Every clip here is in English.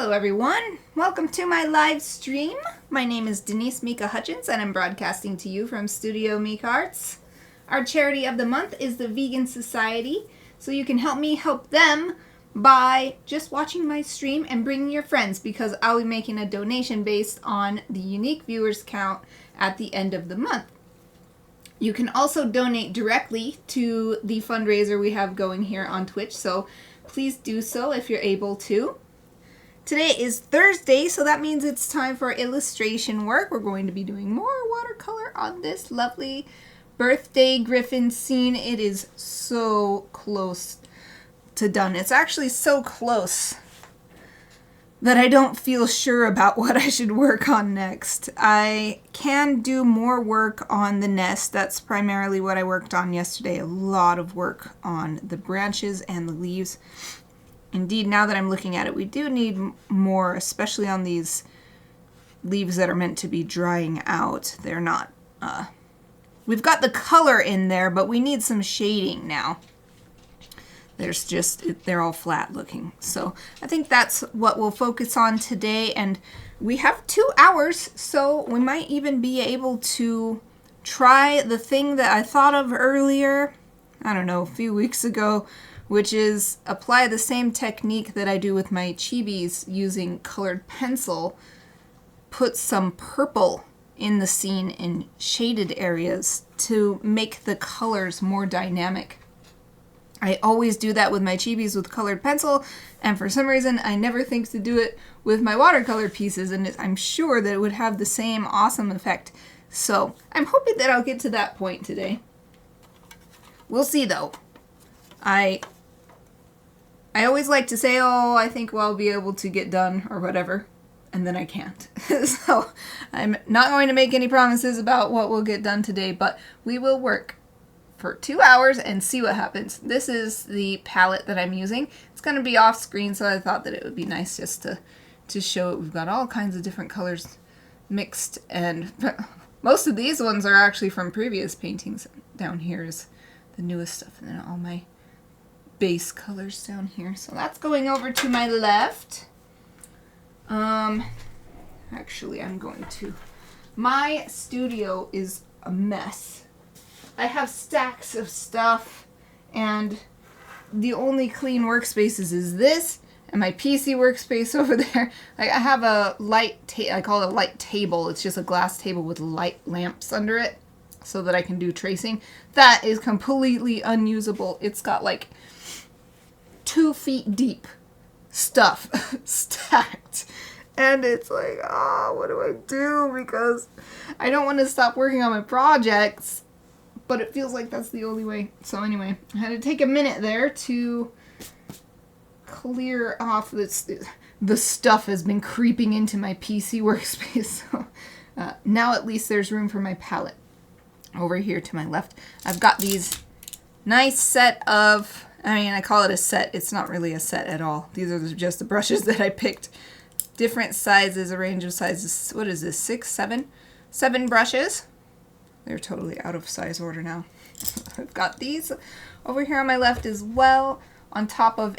Hello everyone, welcome to my live stream. My name is Denise Hutchins and I'm broadcasting to you from Studio Mikarts. Our charity of the month is the Vegan Society, so you can help me help them by just watching my stream and bringing your friends, because I'll be making a donation based on the unique viewers count at the end of the month. You can also donate directly to the fundraiser we have going here on Twitch, so please do so if you're able to. Today is Thursday, so that means it's time for illustration work. We're going to be doing more watercolor on this lovely Birthday Gryphon scene. It is so close to done. It's actually so close that I don't feel sure about what I should work on next. I can do more work on the nest. That's primarily what I worked on yesterday. A lot of work on the branches and the leaves. Indeed, now that I'm looking at it, we do need more, especially on these leaves that are meant to be drying out. They're not, we've got the color in there, but we need some shading now. They're all flat looking. So I think that's what we'll focus on today. And we have 2 hours, so we might even be able to try the thing that I thought of earlier, I don't know, a few weeks ago, which is apply the same technique that I do with my chibis using colored pencil, put some purple in the scene in shaded areas to make the colors more dynamic. I always do that with my chibis with colored pencil, and for some reason I never think to do it with my watercolor pieces, and I'm sure that it would have the same awesome effect. So I'm hoping that I'll get to that point today. We'll see though. I always like to say, oh, I think I'll be able to get done or whatever, and then I can't. So I'm not going to make any promises about what we'll get done today, but we will work for 2 hours and see what happens. This is the palette that I'm using. It's going to be off screen, so I thought that it would be nice just to show it. We've got all kinds of different colors mixed, and most of these ones are actually from previous paintings. Down here is the newest stuff, and then all my base colors down here. So that's going over to my left. Actually, my studio is a mess. I have stacks of stuff, and the only clean workspaces is this and my PC workspace over there. Like, I have a I call it a light table. It's just a glass table with light lamps under it so that I can do tracing. That is completely unusable. It's got like 2 feet deep stuff stacked, and it's like, what do I do? Because I don't want to stop working on my projects, but it feels like that's the only way. So anyway, I had to take a minute there to clear off this. The stuff has been creeping into my PC workspace. So now at least there's room for my palette. Over here to my left, I've got these nice set of, I call it a set. It's not really a set at all. These are just the brushes that I picked. Different sizes, a range of sizes. What is this, 6, 7? 7 brushes. They're totally out of size order now. I've got these over here on my left as well, on top of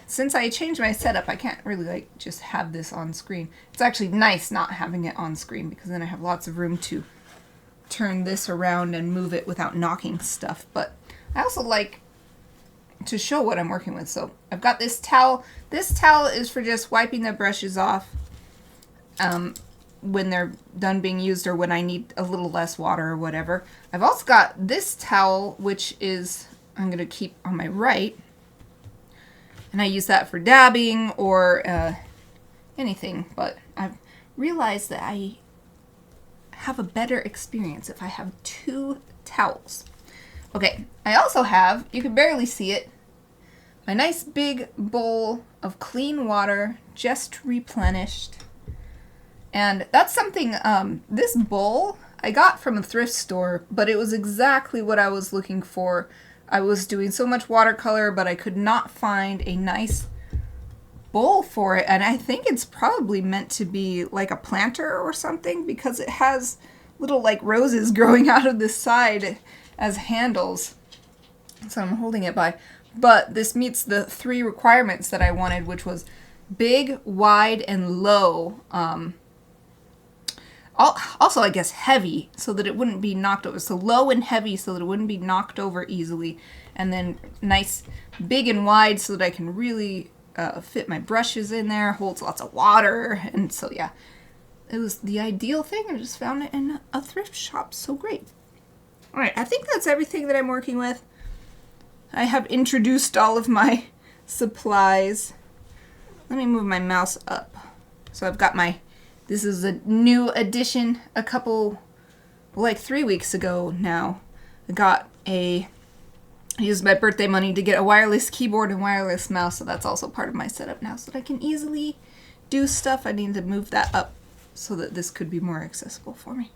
since I changed my setup, I can't really just have this on screen. It's actually nice not having it on screen, because then I have lots of room to turn this around and move it without knocking stuff. But I also like to show what I'm working with. So I've got this towel. This towel is for just wiping the brushes off when they're done being used, or when I need a little less water or whatever. I've also got this towel, which is I'm going to keep on my right, and I use that for dabbing or anything. But I've realized that I have a better experience if I have 2 towels. Okay, I also have, you can barely see it, my nice big bowl of clean water, just replenished. And that's something, this bowl I got from a thrift store, but it was exactly what I was looking for. I was doing so much watercolor, but I could not find a nice bowl for it, and I think it's probably meant to be like a planter or something, because it has little like roses growing out of the side as handles. So I'm holding it by. But this meets the 3 requirements that I wanted, which was big, wide, and low. Also, I guess heavy, so that it wouldn't be knocked over. So low and heavy, so that it wouldn't be knocked over easily. And then nice, big and wide, so that I can really fit my brushes in there. Holds lots of water. And so, yeah, it was the ideal thing. I just found it in a thrift shop. So great. All right, I think that's everything that I'm working with. I have introduced all of my supplies. Let me move my mouse up. So I've got my... This is a new addition like 3 weeks ago now. I used my birthday money to get a wireless keyboard and wireless mouse, so that's also part of my setup now, so that I can easily do stuff. I need to move that up so that this could be more accessible for me.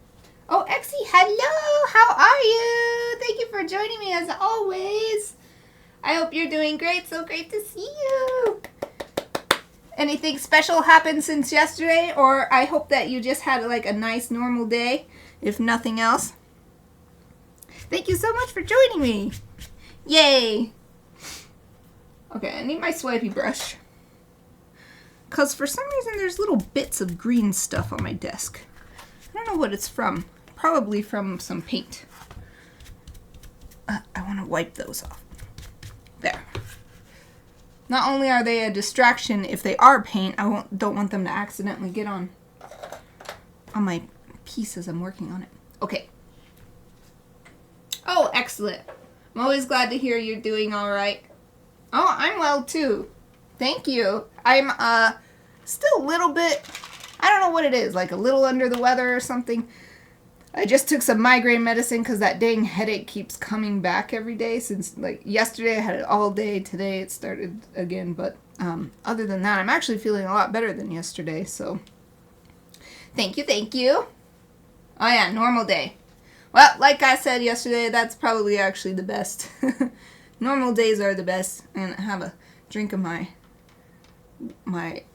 Oh, Exie, hello! How are you? Thank you for joining me as always. I hope you're doing great. So great to see you. Anything special happened since yesterday, or I hope that you just had like a nice normal day, if nothing else. Thank you so much for joining me. Yay. Okay, I need my swipey brush. Because for some reason there's little bits of green stuff on my desk. I don't know what it's from. Probably from some paint. I want to wipe those off. There. Not only are they a distraction if they are paint, don't want them to accidentally get on my piece as I'm working on it. Okay. Oh, excellent. I'm always glad to hear you're doing all right. Oh, I'm well too. Thank you. I'm still a little bit, I don't know what it is, like a little under the weather or something. I just took some migraine medicine because that dang headache keeps coming back every day. Since like yesterday I had it all day. Today it started again. But other than that, I'm actually feeling a lot better than yesterday. So thank you, thank you. Oh yeah, normal day. Well, like I said yesterday, that's probably actually the best. Normal days are the best. And I have a drink of my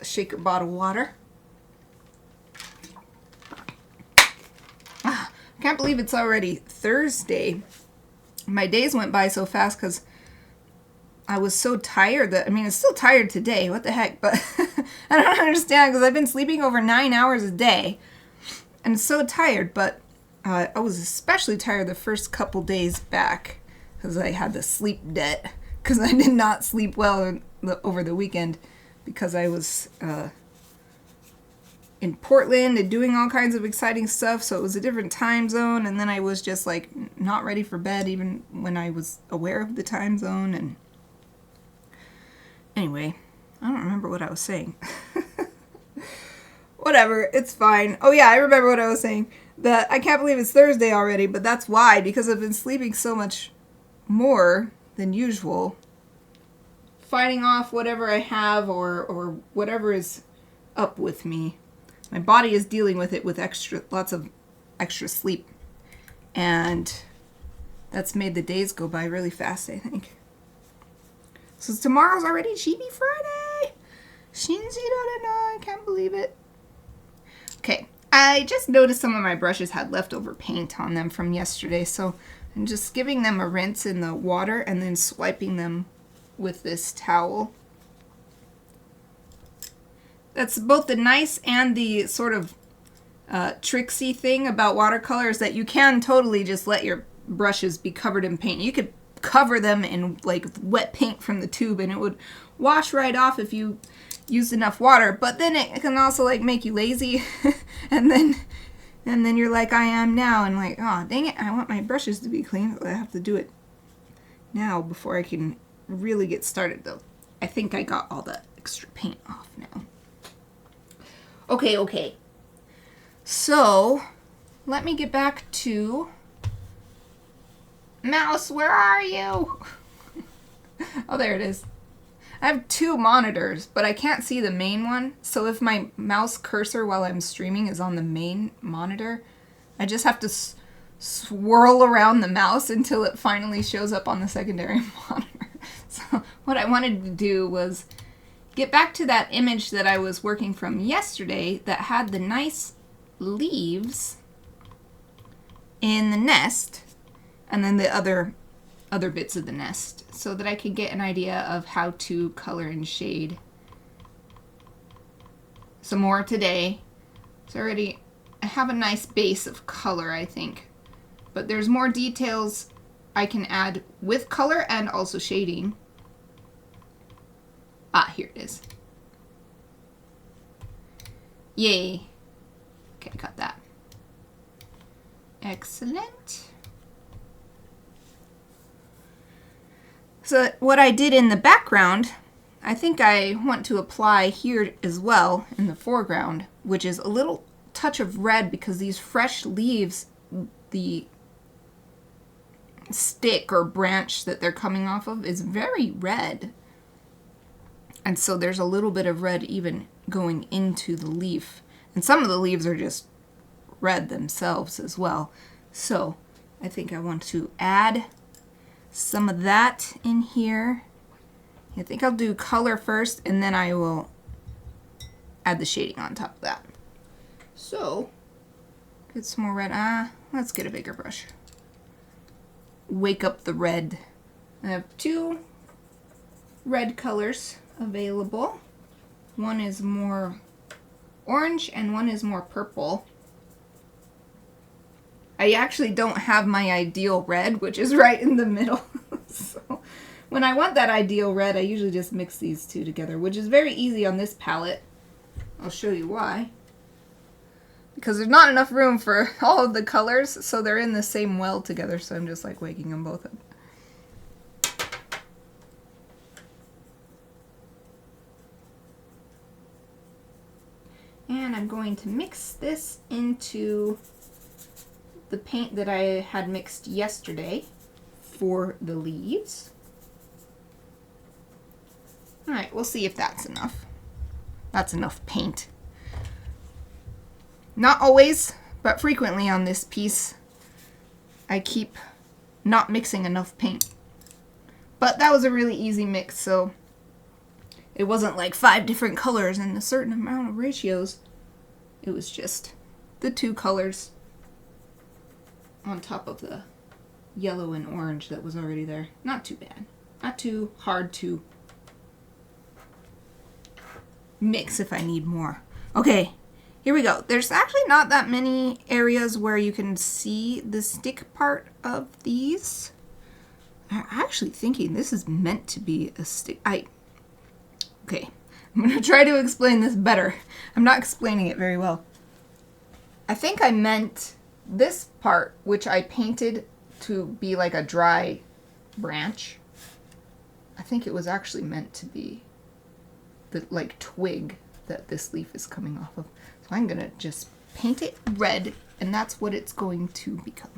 shaker bottle water. I can't believe it's already Thursday. My days went by so fast because I was so tired that, I mean, I'm still tired today. What the heck? But I don't understand because I've been sleeping over 9 hours a day and so tired. But I was especially tired the first couple days back because I had the sleep debt because I did not sleep well over the weekend because I was in Portland and doing all kinds of exciting stuff, so it was a different time zone, and then I was just like not ready for bed even when I was aware of the time zone. And anyway, I don't remember what I was saying. Whatever, it's fine. Oh yeah, I remember what I was saying. That I can't believe it's Thursday already, but that's why, because I've been sleeping so much more than usual, fighting off whatever I have or whatever is up with me. My body is dealing with it with lots of extra sleep. And that's made the days go by really fast, I think. So tomorrow's already Chibi Friday. Shinji I can't believe it. Okay, I just noticed some of my brushes had leftover paint on them from yesterday, so I'm just giving them a rinse in the water and then swiping them with this towel. That's both the nice and the sort of tricksy thing about watercolor is that you can totally just let your brushes be covered in paint. You could cover them in like wet paint from the tube and it would wash right off if you used enough water, but then it can also like make you lazy and then you're like I am now and like, oh dang it, I want my brushes to be clean. I have to do it now before I can really get started though. I think I got all the extra paint off now. Okay. So, let me get back to... Mouse, where are you? Oh, there it is. I have 2 monitors, but I can't see the main one. So if my mouse cursor while I'm streaming is on the main monitor, I just have to swirl around the mouse until it finally shows up on the secondary monitor. So what I wanted to do was get back to that image that I was working from yesterday that had the nice leaves in the nest and then the other bits of the nest so that I could get an idea of how to color and shade some more today. It's already, I have a nice base of color, I think. But there's more details I can add with color and also shading. Ah, here it is. Yay. Okay, got that. Excellent. So what I did in the background, I think I want to apply here as well in the foreground, which is a little touch of red because these fresh leaves, the stick or branch that they're coming off of is very red. And so there's a little bit of red even going into the leaf. And some of the leaves are just red themselves as well. So I think I want to add some of that in here. I think I'll do color first and then I will add the shading on top of that. So, get some more red. Let's get a bigger brush. Wake up the red. I have two red colors available. One is more orange and one is more purple. I actually don't have my ideal red, which is right in the middle. So when I want that ideal red, I usually just mix these two together, which is very easy on this palette. I'll show you why. Because there's not enough room for all of the colors, so they're in the same well together, so I'm just like waking them both up. And I'm going to mix this into the paint that I had mixed yesterday for the leaves. Alright, we'll see if that's enough. That's enough paint. Not always, but frequently on this piece, I keep not mixing enough paint. But that was a really easy mix, so it wasn't like 5 different colors and a certain amount of ratios. It was just the 2 colors on top of the yellow and orange that was already there. Not too bad. Not too hard to mix if I need more. Okay, here we go. There's actually not that many areas where you can see the stick part of these. I'm actually thinking this is meant to be a stick. Okay, I'm going to try to explain this better. I'm not explaining it very well. I think I meant this part, which I painted to be like a dry branch. I think it was actually meant to be the like twig that this leaf is coming off of. So I'm going to just paint it red, and that's what it's going to become.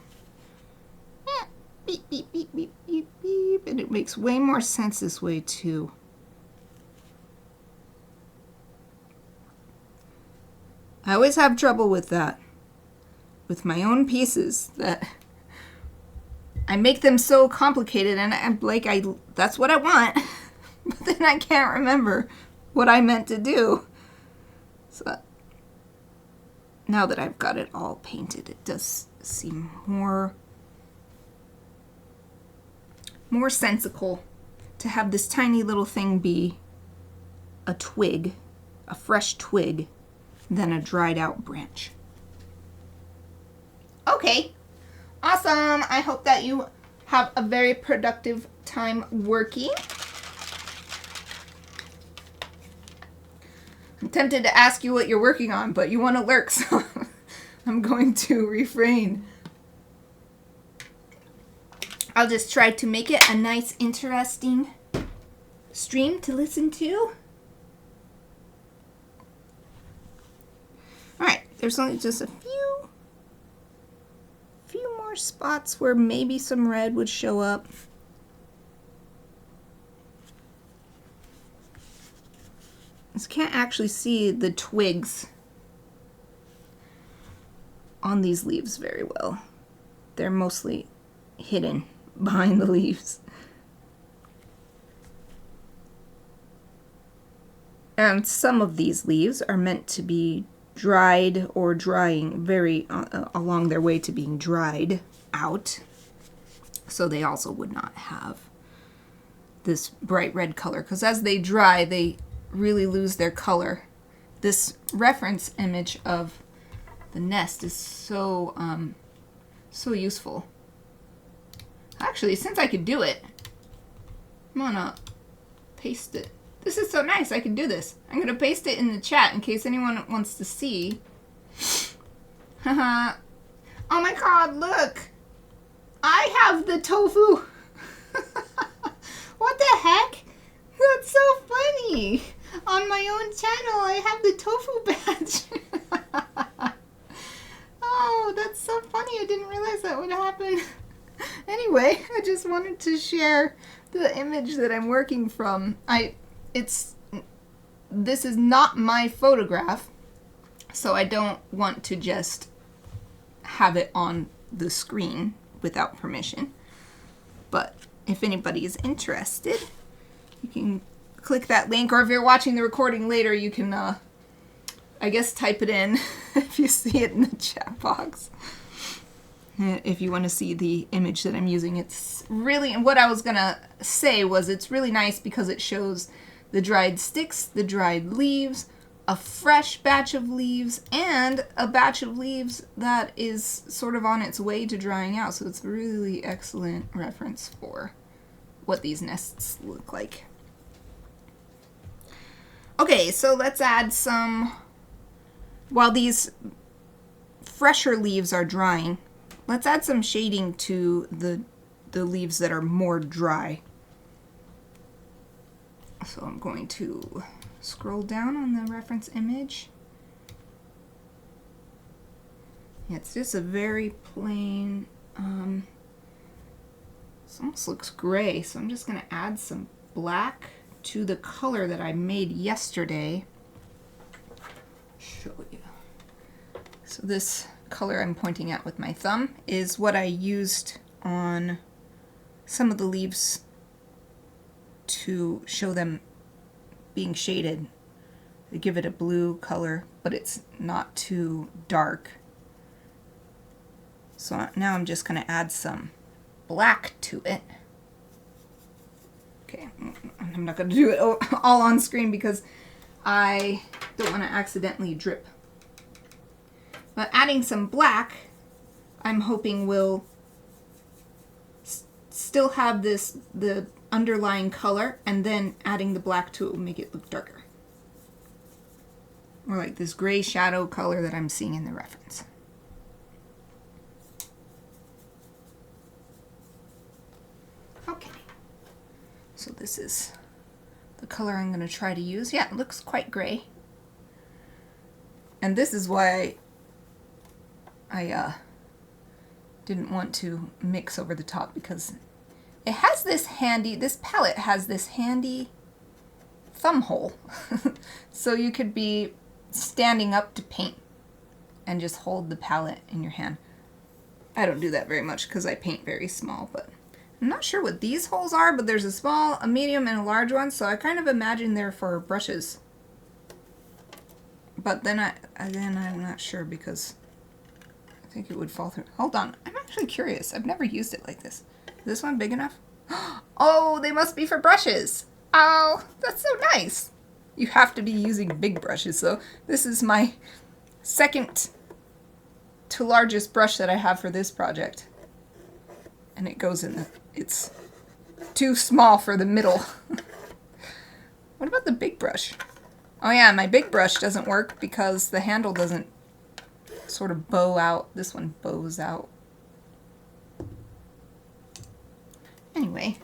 Beep, beep, beep, beep, beep, beep. And it makes way more sense this way too. I always have trouble with that. With my own pieces, that I make them so complicated, and I'm like, that's what I want. But then I can't remember what I meant to do. So now that I've got it all painted, it does seem more sensical to have this tiny little thing be a twig, a fresh twig, than a dried out branch. Okay, awesome. I hope that you have a very productive time working. I'm tempted to ask you what you're working on, but you want to lurk, so I'm going to refrain. I'll just try to make it a nice, interesting stream to listen to. Alright, there's only just a few more spots where maybe some red would show up. I can't actually see the twigs on these leaves very well. They're mostly hidden behind the leaves. And some of these leaves are meant to be dried or drying very along their way to being dried out. So they also would not have this bright red color, because as they dry, they really lose their color this reference image of the nest is so so useful. Actually, since I could do it, I'm gonna paste it. This is so nice, I can do this. I'm gonna paste it in the chat in case anyone wants to see. Haha. Oh my god, look! I have the tofu! What the heck? That's so funny! On my own channel, I have the tofu badge. Oh, that's so funny. I didn't realize that would happen. Anyway, I just wanted to share the image that I'm working from. This is not my photograph, so I don't want to just have it on the screen without permission. But if anybody is interested, you can click that link, or if you're watching the recording later, you can, I guess, type it in if you see it in the chat box. If you want to see the image that I'm using, it's really, and what I was gonna say was it's really nice because it shows the dried sticks, the dried leaves, a fresh batch of leaves, and a batch of leaves that is sort of on its way to drying out. So it's a really excellent reference for what these nests look like. Okay, so let's add some, while these fresher leaves are drying, let's add some shading to the leaves that are more dry. So I'm going to scroll down on the reference image. Yeah, it's just a very plain, this almost looks gray, so I'm just going to add some black to the color that I made yesterday. Show you. So this color I'm pointing at with my thumb is what I used on some of the leaves to show them being shaded. They give it a blue color, but it's not too dark. So now I'm just going to add some black to it. Okay, I'm not going to do it all on screen because I don't want to accidentally drip. But adding some black, I'm hoping will still have the underlying color, and then adding the black to it will make it look darker. Or like this gray shadow color that I'm seeing in the reference. Okay. So this is the color I'm going to try to use. Yeah, it looks quite gray. And this is why I didn't want to mix over the top, because it has this palette has this handy thumb hole. So you could be standing up to paint and just hold the palette in your hand. I don't do that very much because I paint very small, but I'm not sure what these holes are, but there's a small, a medium, and a large one, so I kind of imagine they're for brushes. But then I'm not sure because I think it would fall through. Hold on, I'm actually curious. I've never used it like this. Is this one big enough? Oh, they must be for brushes. Oh, that's so nice. You have to be using big brushes, so this is my second to largest brush that I have for this project. And it goes in it's too small for the middle. What about the big brush? Oh yeah, my big brush doesn't work because the handle doesn't sort of bow out. This one bows out. Anyway,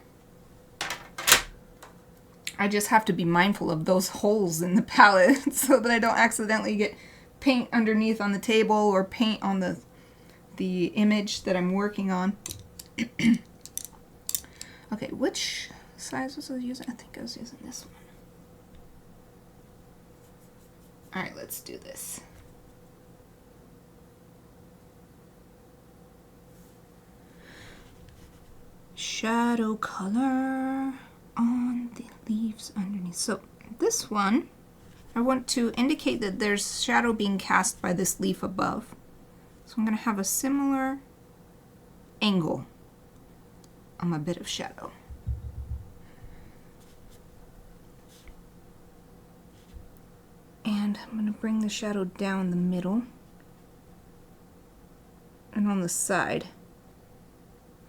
I just have to be mindful of those holes in the palette so that I don't accidentally get paint underneath on the table or paint on the image that I'm working on. Okay, which size was I using? I think I was using this one. Alright, let's do this. Shadow color on the leaves underneath. So this one, I want to indicate that there's shadow being cast by this leaf above. So I'm going to have a similar angle on my bit of shadow. And I'm going to bring the shadow down the middle and on the side.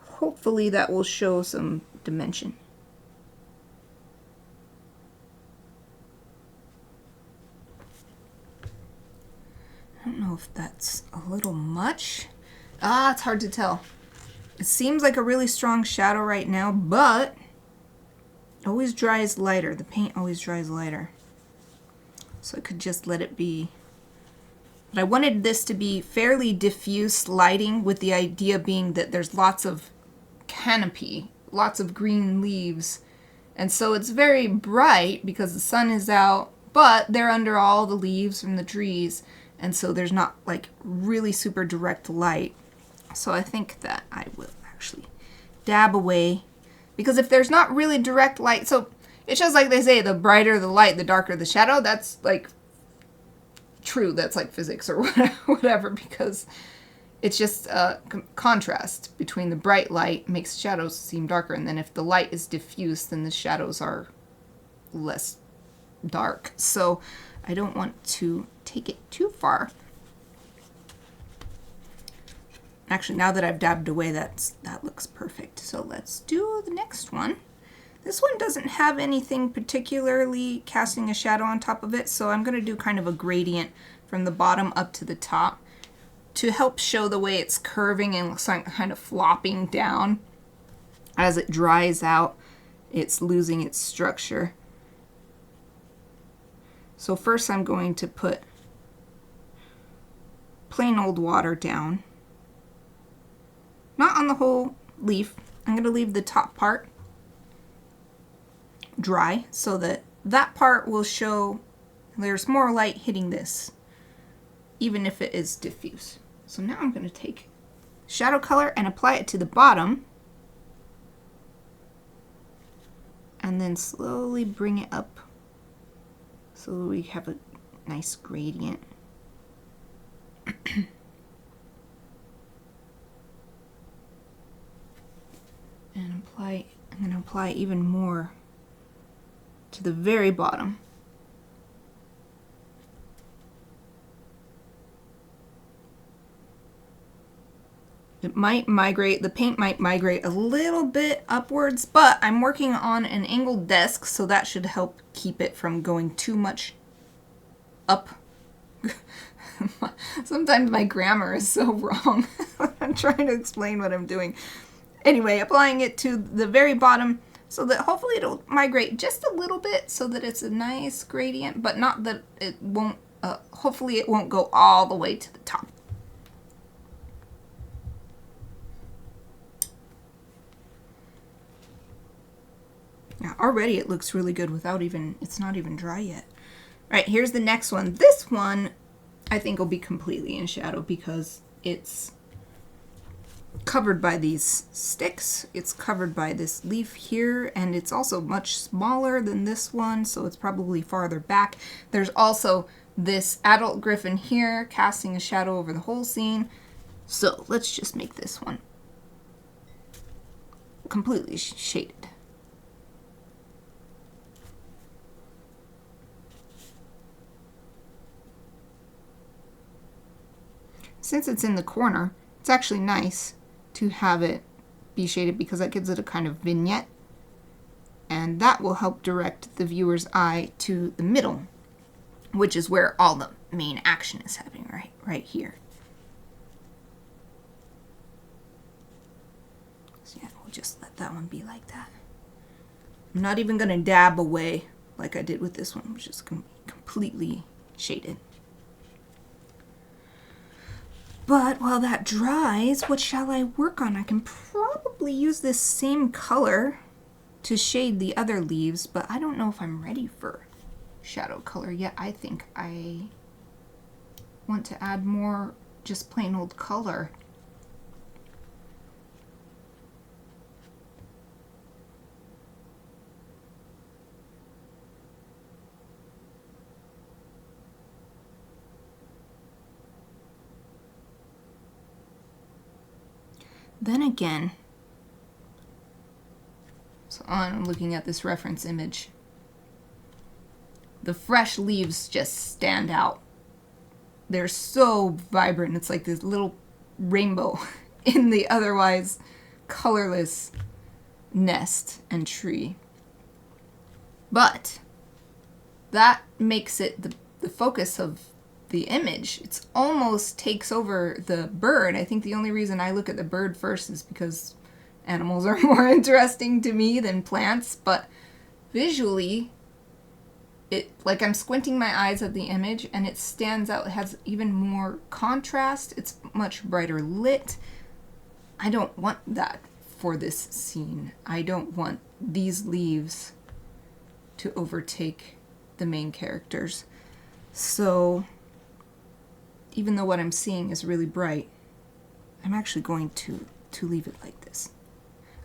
Hopefully that will show some dimension. I don't know if that's a little much. It's hard to tell. It seems like a really strong shadow right now, but it always dries lighter. The paint always dries lighter. So I could just let it be. But I wanted this to be fairly diffuse lighting, with the idea being that there's lots of canopy, lots of green leaves. And so it's very bright because the sun is out, but they're under all the leaves from the trees. And so there's not like really super direct light. So I think that I will actually dab away, because if there's not really direct light, so it's just like they say, the brighter the light, the darker the shadow. That's like true. That's like physics or whatever, because it's just a contrast between the bright light makes shadows seem darker. And then if the light is diffuse, then the shadows are less dark. So I don't want to take it too far. Actually, now that I've dabbed away, that looks perfect. So let's do the next one. This one doesn't have anything particularly casting a shadow on top of it, so I'm going to do kind of a gradient from the bottom up to the top to help show the way it's curving and kind of flopping down. As it dries out, it's losing its structure. So first I'm going to put plain old water down. Not on the whole leaf. I'm going to leave the top part dry so that that part will show there's more light hitting this, even if it is diffuse. So now I'm going to take shadow color and apply it to the bottom, and then slowly bring it up so we have a nice gradient. And I'm going to apply even more to the very bottom. It might migrate, the paint might migrate a little bit upwards, but I'm working on an angled desk, so that should help keep it from going too much up. Sometimes my grammar is so wrong. I'm trying to explain what I'm doing. Anyway, applying it to the very bottom so that hopefully it'll migrate just a little bit so that it's a nice gradient, but not that it won't, hopefully it won't go all the way to the top. Yeah, already it looks really good without even, it's not even dry yet. All right, here's the next one. This one I think will be completely in shadow because it's covered by these sticks. It's covered by this leaf here, and it's also much smaller than this one, so it's probably farther back. There's also this adult griffin here casting a shadow over the whole scene. So let's just make this one completely shaded. Since it's in the corner, it's actually nice to have it be shaded because that gives it a kind of vignette, and that will help direct the viewer's eye to the middle, which is where all the main action is happening, right here. So yeah, we'll just let that one be like that. I'm not even going to dab away like I did with this one, which is completely shaded. But while that dries, what shall I work on? I can probably use this same color to shade the other leaves, but I don't know if I'm ready for shadow color yet. I think I want to add more just plain old color. Then again, so I'm looking at this reference image. the fresh leaves just stand out. They're so vibrant. It's like this little rainbow in the otherwise colorless nest and tree. But that makes it the focus of the image. It almost takes over the bird. I think the only reason I look at the bird first is because animals are more interesting to me than plants, but visually, like I'm squinting my eyes at the image and it stands out. It has even more contrast. It's much brighter lit. I don't want that for this scene. I don't want these leaves to overtake the main characters. So even though what I'm seeing is really bright, I'm actually going to leave it like this.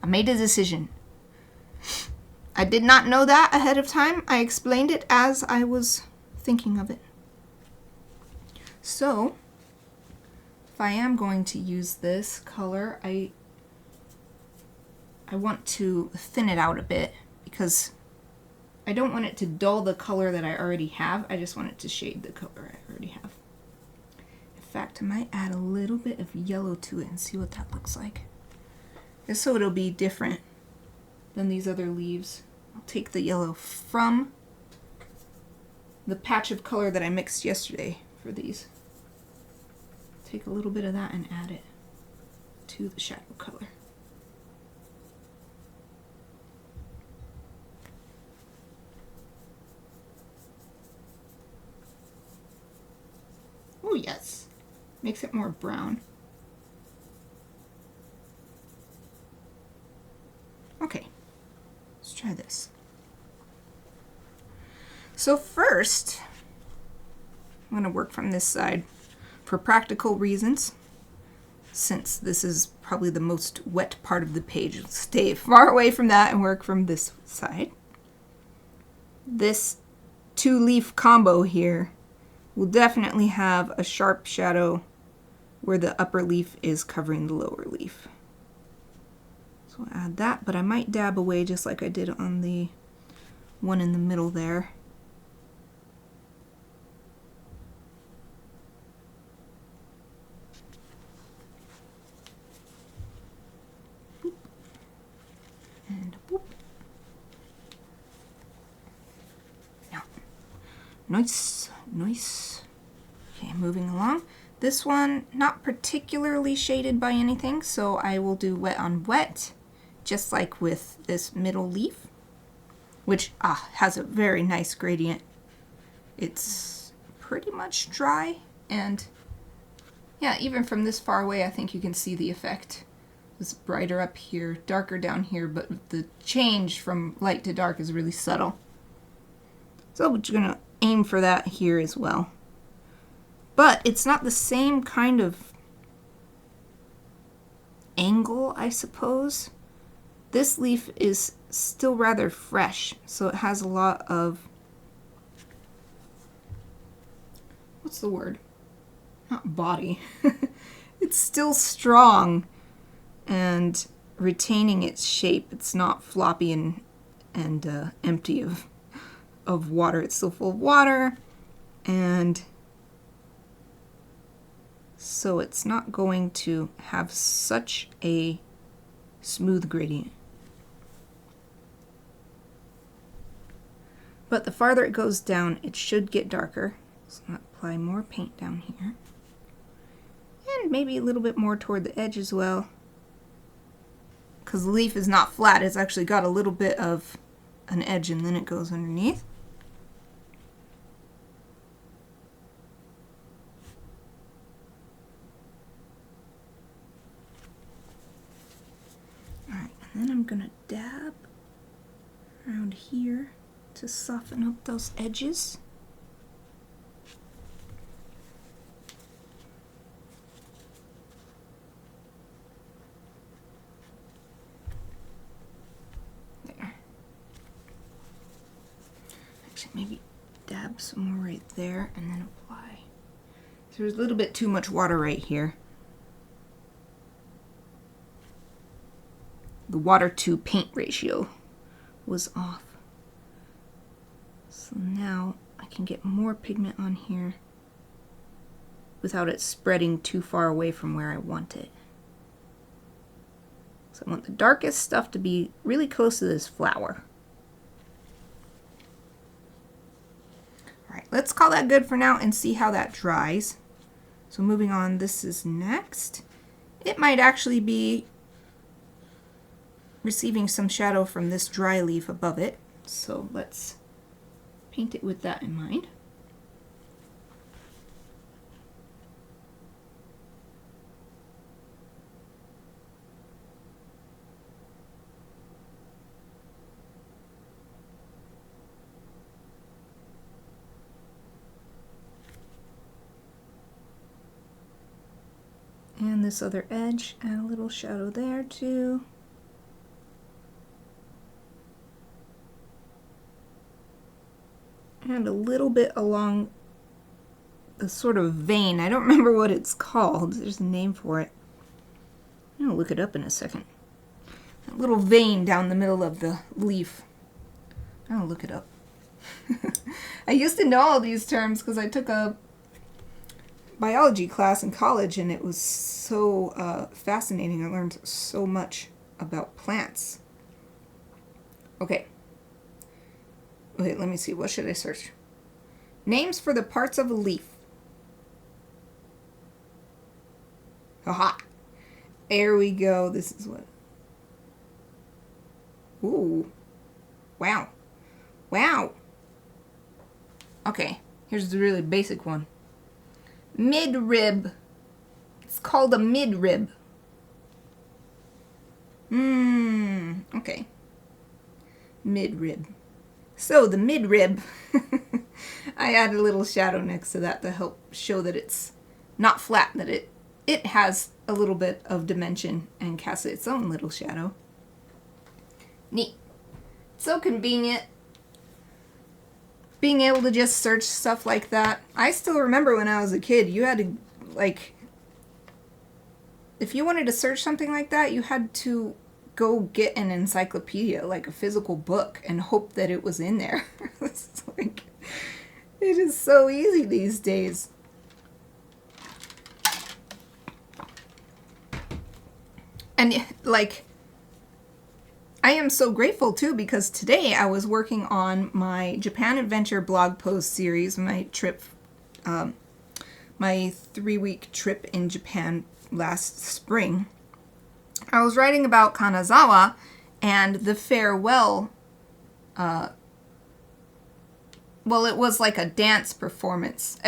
I made a decision. I did not know that ahead of time. I explained it as I was thinking of it. So, if I am going to use this color, I want to thin it out a bit because I don't want it to dull the color that I already have. I just want it to shade the color I already have. In fact, I might add a little bit of yellow to it and see what that looks like. Just so it'll be different than these other leaves. I'll take the yellow from the patch of color that I mixed yesterday for these. Take a little bit of that and add it to the shadow color. Oh yes, makes it more brown. Okay, let's try this. So first, I'm going to work from this side for practical reasons. Since this is probably the most wet part of the page, I'll stay far away from that and work from this side. This two-leaf combo here will definitely have a sharp shadow where the upper leaf is covering the lower leaf. So I'll add that, but I might dab away just like I did on the one in the middle there. Boop. And boop. Now, nice, nice. Okay, moving along. This one, not particularly shaded by anything, so I will do wet on wet. Just like with this middle leaf, which has a very nice gradient. It's pretty much dry, and yeah, even from this far away I think you can see the effect. It's brighter up here, darker down here, but the change from light to dark is really subtle. So we're going to aim for that here as well. But it's not the same kind of angle, I suppose. This leaf is still rather fresh, so it has a lot of, what's the word? Not body. It's still strong and retaining its shape. It's not floppy and empty of water. It's still full of water, and so it's not going to have such a smooth gradient. But the farther it goes down, it should get darker. So I'll apply more paint down here. And maybe a little bit more toward the edge as well. Because the leaf is not flat, it's actually got a little bit of an edge and then it goes underneath. Alright, and then I'm going to dab around here to soften up those edges. There. Actually, maybe dab some more right there and then apply. So there's a little bit too much water right here. The water to paint ratio was off. So now I can get more pigment on here without it spreading too far away from where I want it. So I want the darkest stuff to be really close to this flower. All right, let's call that good for now and see how that dries. So moving on, this is next. It might actually be receiving some shadow from this dry leaf above it. So let's paint it with that in mind. And this other edge, add a little shadow there too. And a little bit along the sort of vein. I don't remember what it's called. There's a name for it. I'm gonna look it up in a second. That little vein down the middle of the leaf. I'll look it up. I used to know all these terms because I took a biology class in college, and it was so fascinating. I learned so much about plants. Okay. Wait, let me see. What should I search? Names for the parts of a leaf. Haha. There we go. This is what. Ooh. Wow. Wow. Okay. Here's the really basic one. Midrib. It's called a midrib. Okay. Midrib. So the midrib, I added a little shadow next to that to help show that it's not flat, that it has a little bit of dimension and casts its own little shadow. Neat. So convenient. Being able to just search stuff like that. I still remember when I was a kid, you had to, like, if you wanted to search something like that, you had to go get an encyclopedia, like a physical book, and hope that it was in there. It's like, it is so easy these days. And, like, I am so grateful too, because today I was working on my Japan Adventure blog post series, my trip, my 3-week trip in Japan last spring. I was writing about Kanazawa and the farewell, well, it was like a dance performance.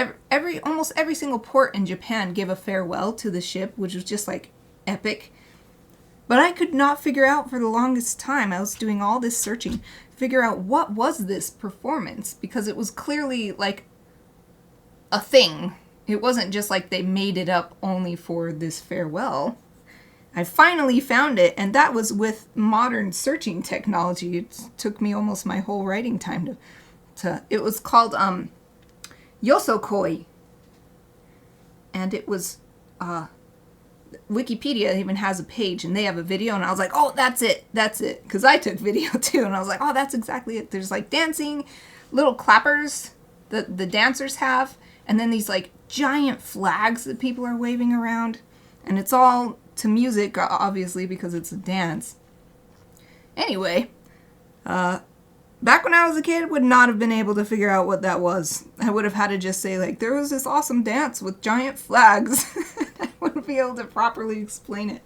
Almost every single port in Japan gave a farewell to the ship, which was just like epic. But I could not figure out for the longest time. I was doing all this searching, figure out what was this performance, because it was clearly like a thing. It wasn't just like they made it up only for this farewell. I finally found it, and that was with modern searching technology. It took me almost my whole writing time to it was called Yosokoi. And it was Wikipedia even has a page, and they have a video, and I was like, oh, that's it, because I took video too, and I was like, oh, that's exactly it. There's like dancing, little clappers that the dancers have, and then these like giant flags that people are waving around, and it's all to music, obviously, because it's a dance. Anyway, back when I was a kid, would not have been able to figure out what that was. I would have had to just say, like, there was this awesome dance with giant flags. I wouldn't be able to properly explain it.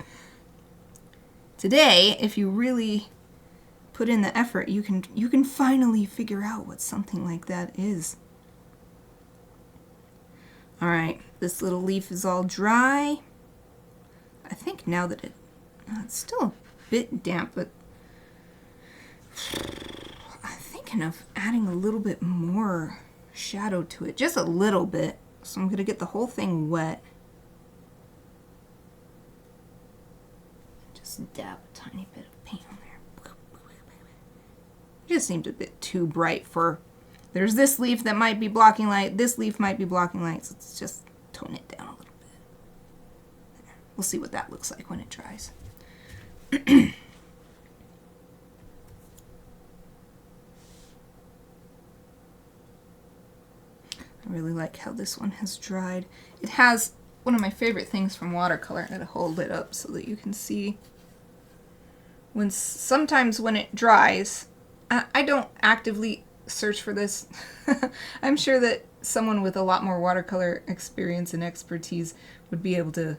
Today, if you really put in the effort, you can finally figure out what something like that is. All right, this little leaf is all dry. I think now that it's still a bit damp, but I'm thinking of adding a little bit more shadow to it, just a little bit. So I'm going to get the whole thing wet. Just dab a tiny bit of paint on there. It just seemed a bit too bright for, there's this leaf that might be blocking light, this leaf might be blocking light, so let's just tone it down a little bit. We'll see what that looks like when it dries. I really like how this one has dried. It has one of my favorite things from watercolor. I'm going to hold it up so that you can see. Sometimes when it dries, I don't actively search for this. I'm sure that someone with a lot more watercolor experience and expertise would be able to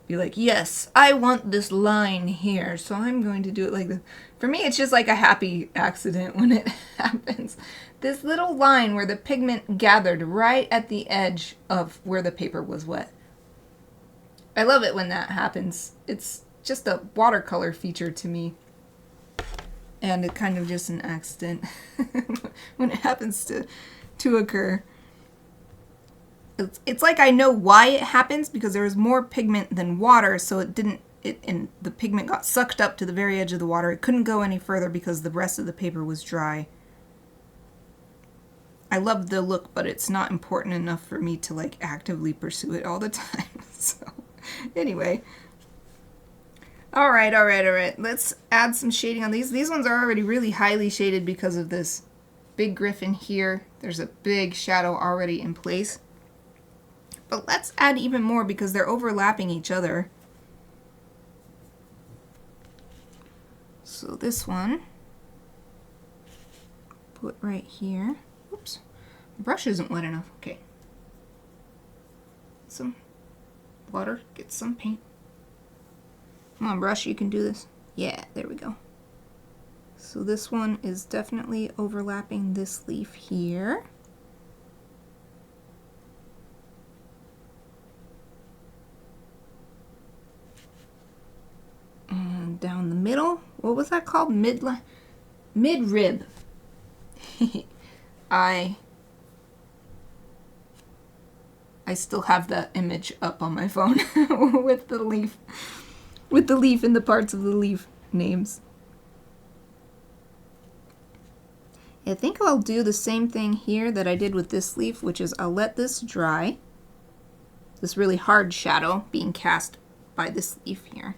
be like, yes, I want this line here, so I'm going to do it like this. For me, it's just like a happy accident when it happens. This little line where the pigment gathered right at the edge of where the paper was wet. I love it when that happens. It's just a watercolor feature to me. And it kind of just an accident when it happens to occur. It's like I know why it happens because there was more pigment than water, so and the pigment got sucked up to the very edge of the water. It couldn't go any further because the rest of the paper was dry. I love the look, but it's not important enough for me to like actively pursue it all the time. So anyway. All right. Let's add some shading on these. These ones are already really highly shaded because of this big Gryphon here. There's a big shadow already in place. But let's add even more because they're overlapping each other. So this one, put right here. Oops, the brush isn't wet enough. Okay. Some water, get some paint. Come on, brush, you can do this. Yeah, there we go. So this one is definitely overlapping this leaf here. And down the middle, what was that called? Mid-rib. I still have that image up on my phone with the leaf. With the leaf and the parts of the leaf names. I think I'll do the same thing here that I did with this leaf, which is I'll let this dry. This really hard shadow being cast by this leaf here.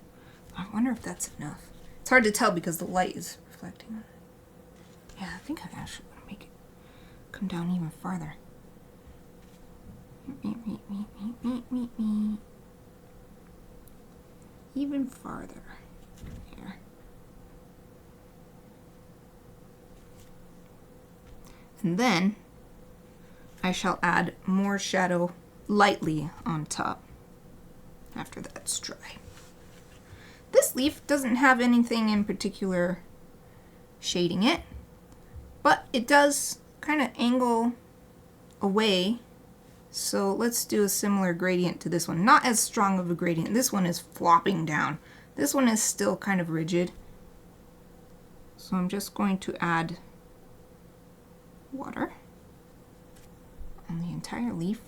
I wonder if that's enough. It's hard to tell because the light is reflecting on it. Yeah, I think I actually want to make it come down even farther. Even farther here. And then I shall add more shadow lightly on top after that's dry. This leaf doesn't have anything in particular shading it, but it does kind of angle away. So let's do a similar gradient to this one. Not as strong of a gradient. This one is flopping down. This one is still kind of rigid. So I'm just going to add water on the entire leaf.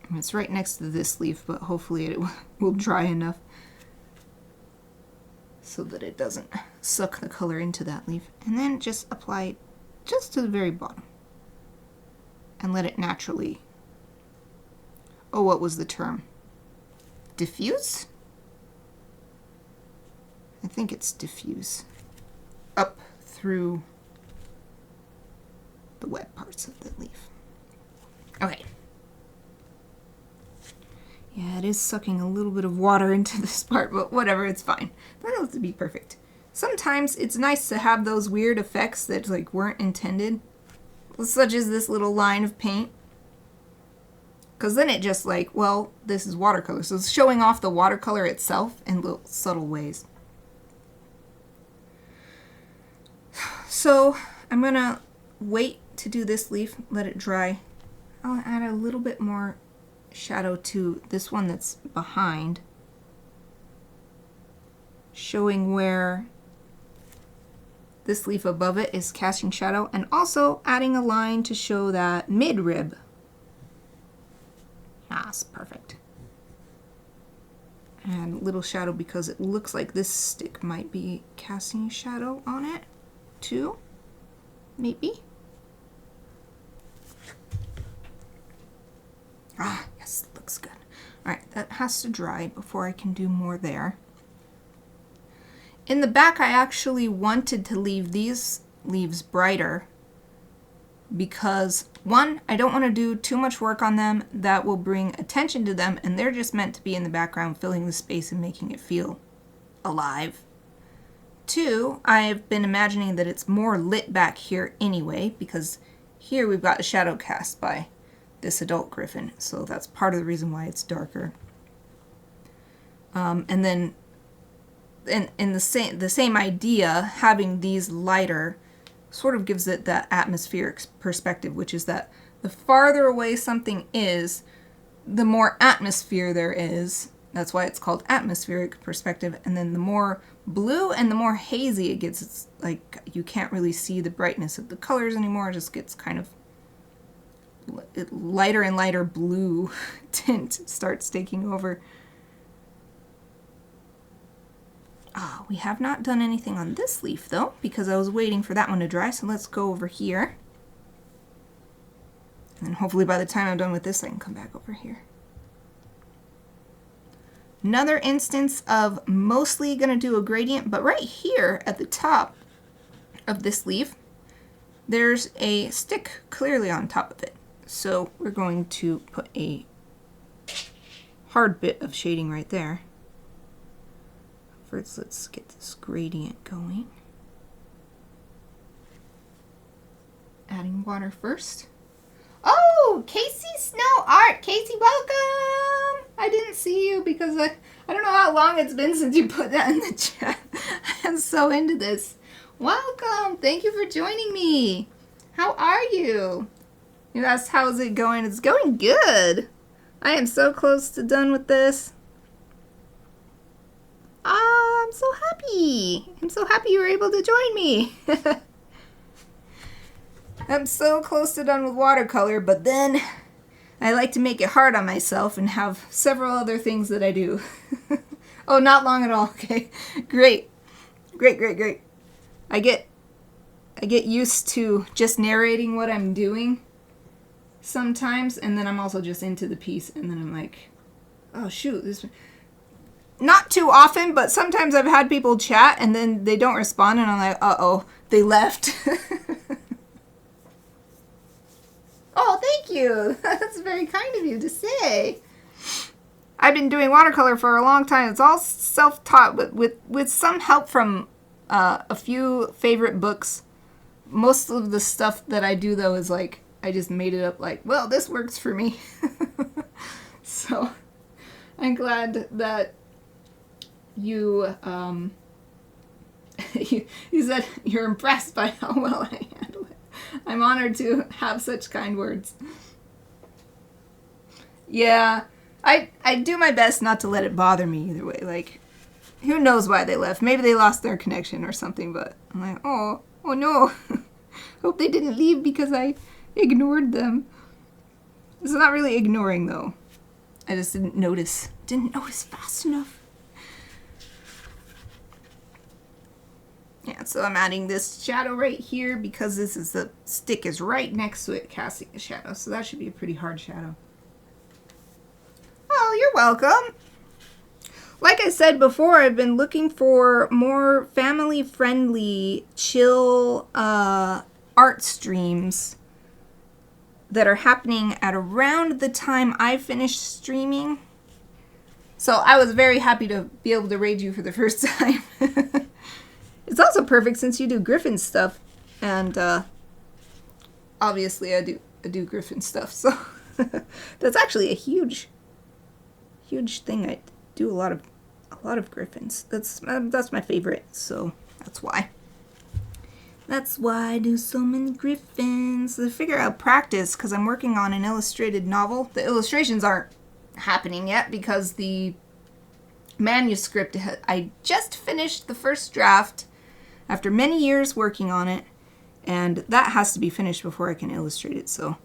And it's right next to this leaf, but hopefully it will dry enough so that it doesn't suck the color into that leaf. And then just apply it just to the very bottom and let it naturally, oh, what was the term? Diffuse? I think it's diffuse. Up through the wet parts of the leaf. Okay. Yeah, it is sucking a little bit of water into this part, but whatever, it's fine. That has to be perfect. Sometimes it's nice to have those weird effects that like weren't intended, such as this little line of paint. Because then it just like, well, this is watercolor. So it's showing off the watercolor itself in little subtle ways. So I'm going to wait to do this leaf, let it dry. I'll add a little bit more shadow to this one that's behind, showing where this leaf above it is casting shadow, and also adding a line to show that mid-rib. That's perfect. And little shadow because it looks like this stick might be casting shadow on it too, maybe. Ah, yes, looks good. Alright, that has to dry before I can do more there. In the back, I actually wanted to leave these leaves brighter because, one, I don't want to do too much work on them that will bring attention to them, and they're just meant to be in the background, filling the space and making it feel alive. Two, I've been imagining that it's more lit back here anyway, because here we've got a shadow cast by this adult griffin, so that's part of the reason why it's darker. And then in the same idea, having these lighter sort of gives it that atmospheric perspective, which is that the farther away something is, the more atmosphere there is. That's why it's called atmospheric perspective. And then the more blue and the more hazy it gets, it's like you can't really see the brightness of the colors anymore. It just gets kind of lighter and lighter blue tint starts taking over. We have not done anything on this leaf though, because I was waiting for that one to dry, so let's go over here. And hopefully by the time I'm done with this, I can come back over here. Another instance of mostly going to do a gradient, but right here at the top of this leaf, there's a stick clearly on top of it. So we're going to put a hard bit of shading right there. First, let's get this gradient going. Adding water first. Oh, Casey Snow Art. Casey, welcome. I didn't see you because I don't know how long it's been since you put that in the chat. I'm so into this. Welcome. Thank you for joining me. How are you? You asked how's it going? It's going good. I am so close to done with this. I'm so happy. I'm so happy you were able to join me. I'm so close to done with watercolor, but then I like to make it hard on myself and have several other things that I do. Oh, not long at all. Okay, great. Great, great, great. I get used to just narrating what I'm doing sometimes, and then I'm also just into the piece, and then I'm like, oh shoot, this... Not too often, but sometimes I've had people chat and then they don't respond and I'm like, uh-oh, they left. Oh, thank you. That's very kind of you to say. I've been doing watercolor for a long time. It's all self-taught, but with some help from a few favorite books. Most of the stuff that I do, though, is like, I just made it up like, well, this works for me. So I'm glad that you said you're impressed by how well I handle it. I'm honored to have such kind words. Yeah, I do my best not to let it bother me either way. Like, who knows why they left? Maybe they lost their connection or something, but I'm like, oh no. Hope they didn't leave because I ignored them. It's not really ignoring though. I just didn't notice fast enough. Yeah, so I'm adding this shadow right here because the stick is right next to it casting a shadow. So that should be a pretty hard shadow. Oh, you're welcome. Like I said before, I've been looking for more family-friendly, chill art streams that are happening at around the time I finished streaming. So I was very happy to be able to raid you for the first time. It's also perfect since you do Gryphon stuff, and obviously I do Gryphon stuff, so that's actually a huge thing. I do a lot of Gryphons. That's my favorite, so that's why. That's why I do so many Gryphons. To figure out practice, because I'm working on an illustrated novel. The illustrations aren't happening yet because the manuscript, I just finished the first draft after many years working on it, and that has to be finished before I can illustrate it. So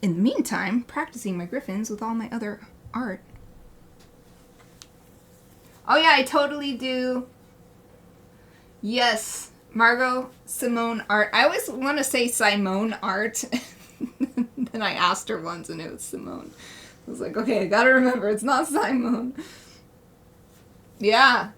in the meantime, practicing my Gryphons with all my other art. Oh yeah, I totally do. Yes, Margot Simone art. I always want to say Simone art. Then I asked her once and it was Simone. I was like, okay, I gotta remember, it's not Simon. Yeah.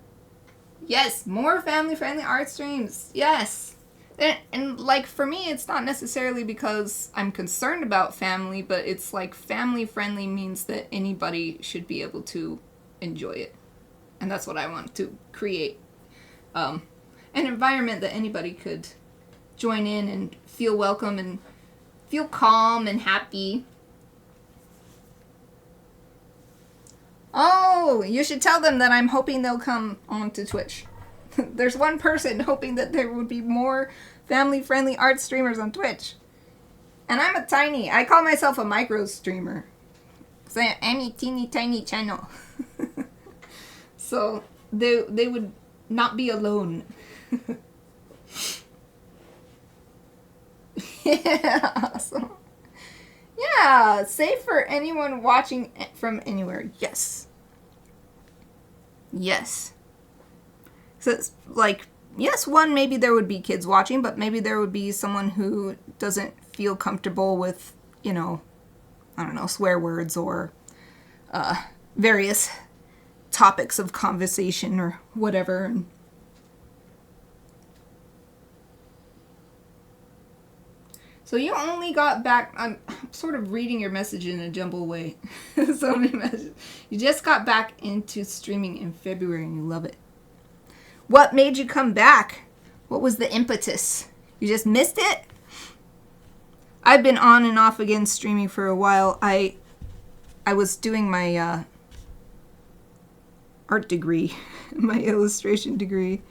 Yes, more family-friendly art streams. Yes. And, like, for me, it's not necessarily because I'm concerned about family, but it's like family-friendly means that anybody should be able to enjoy it. And that's what I want to create. An environment that anybody could join in and feel welcome and feel calm and happy. Oh, you should tell them that I'm hoping they'll come onto Twitch. There's one person hoping that there would be more family-friendly art streamers on Twitch. And I call myself a micro streamer. Because I'm a teeny tiny channel. So they would not be alone. Yeah, awesome. Yeah, safe for anyone watching from anywhere. Yes. Yes. So it's like, yes, maybe there would be kids watching, but maybe there would be someone who doesn't feel comfortable with, I don't know, swear words or various topics of conversation or whatever. So you only got back, I'm sort of reading your message in a jumbled way. So many messages. You just got back into streaming in February and you love it. What made you come back? What was the impetus? You just missed it? I've been on and off again streaming for a while. I was doing my art degree, my illustration degree,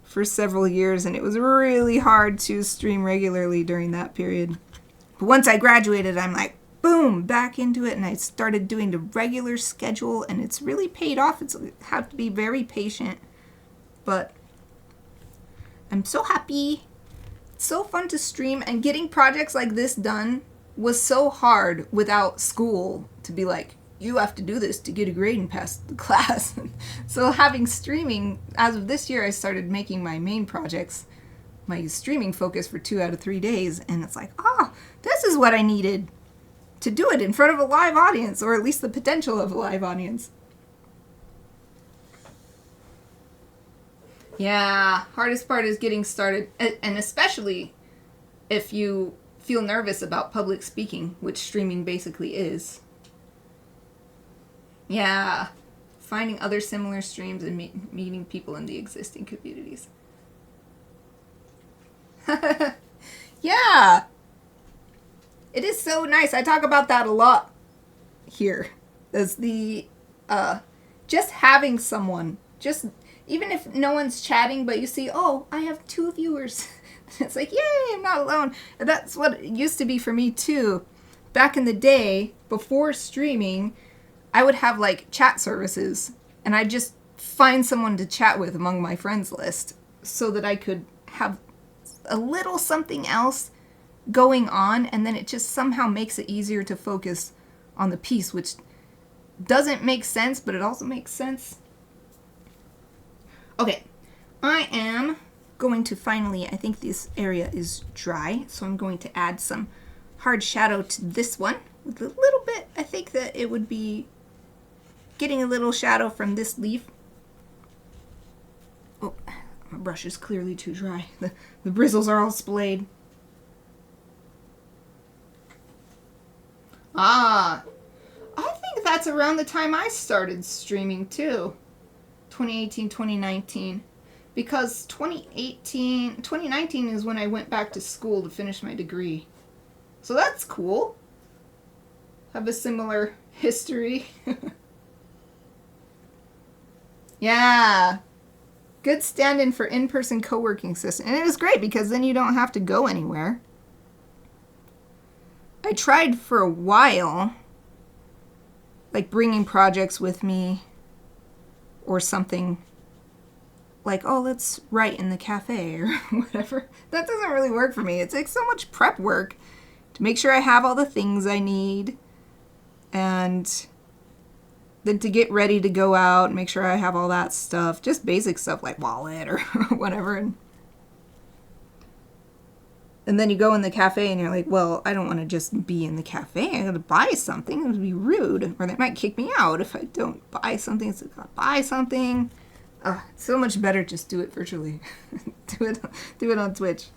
for several years, and it was really hard to stream regularly during that period. But once I graduated, I'm like, boom, back into it, and I started doing the regular schedule, and it's really paid off. You have to be very patient, but I'm so happy. It's so fun to stream, and getting projects like this done was so hard without school to be like, you have to do this to get a grade and pass the class. So having streaming, as of this year, I started making my main projects, my streaming focus for 2 out of 3 days. And it's like, this is what I needed to do it in front of a live audience, or at least the potential of a live audience. Yeah, hardest part is getting started. And especially if you feel nervous about public speaking, which streaming basically is. Yeah, finding other similar streams and meeting people in the existing communities. Yeah, it is so nice. I talk about that a lot here. As the just having someone, just even if no one's chatting, but you see, I have 2 viewers. It's like, yay, I'm not alone. And that's what it used to be for me too. Back in the day, before streaming, I would have like chat services, and I'd just find someone to chat with among my friends list so that I could have a little something else going on, and then it just somehow makes it easier to focus on the piece, which doesn't make sense, but it also makes sense. Okay, I am going to finally, I think this area is dry, so I'm going to add some hard shadow to this one with a little bit. I think that it would be getting a little shadow from this leaf. Oh, my brush is clearly too dry. The bristles are all splayed. I think that's around the time I started streaming too. 2018, 2019. Because 2019 is when I went back to school to finish my degree. So that's cool. Have a similar history. Yeah. Good stand-in for in-person co-working system. And it was great because then you don't have to go anywhere. I tried for a while, like bringing projects with me or something. Like, let's write in the cafe or whatever. That doesn't really work for me. It takes so much prep work to make sure I have all the things I need. And then to get ready to go out, make sure I have all that stuff. Just basic stuff like wallet or whatever. And And then you go in the cafe and you're like, well, I don't want to just be in the cafe. I got to buy something. It would be rude. Or they might kick me out if I don't buy something. So I got to buy something. It's so much better just do it virtually. do it on Twitch.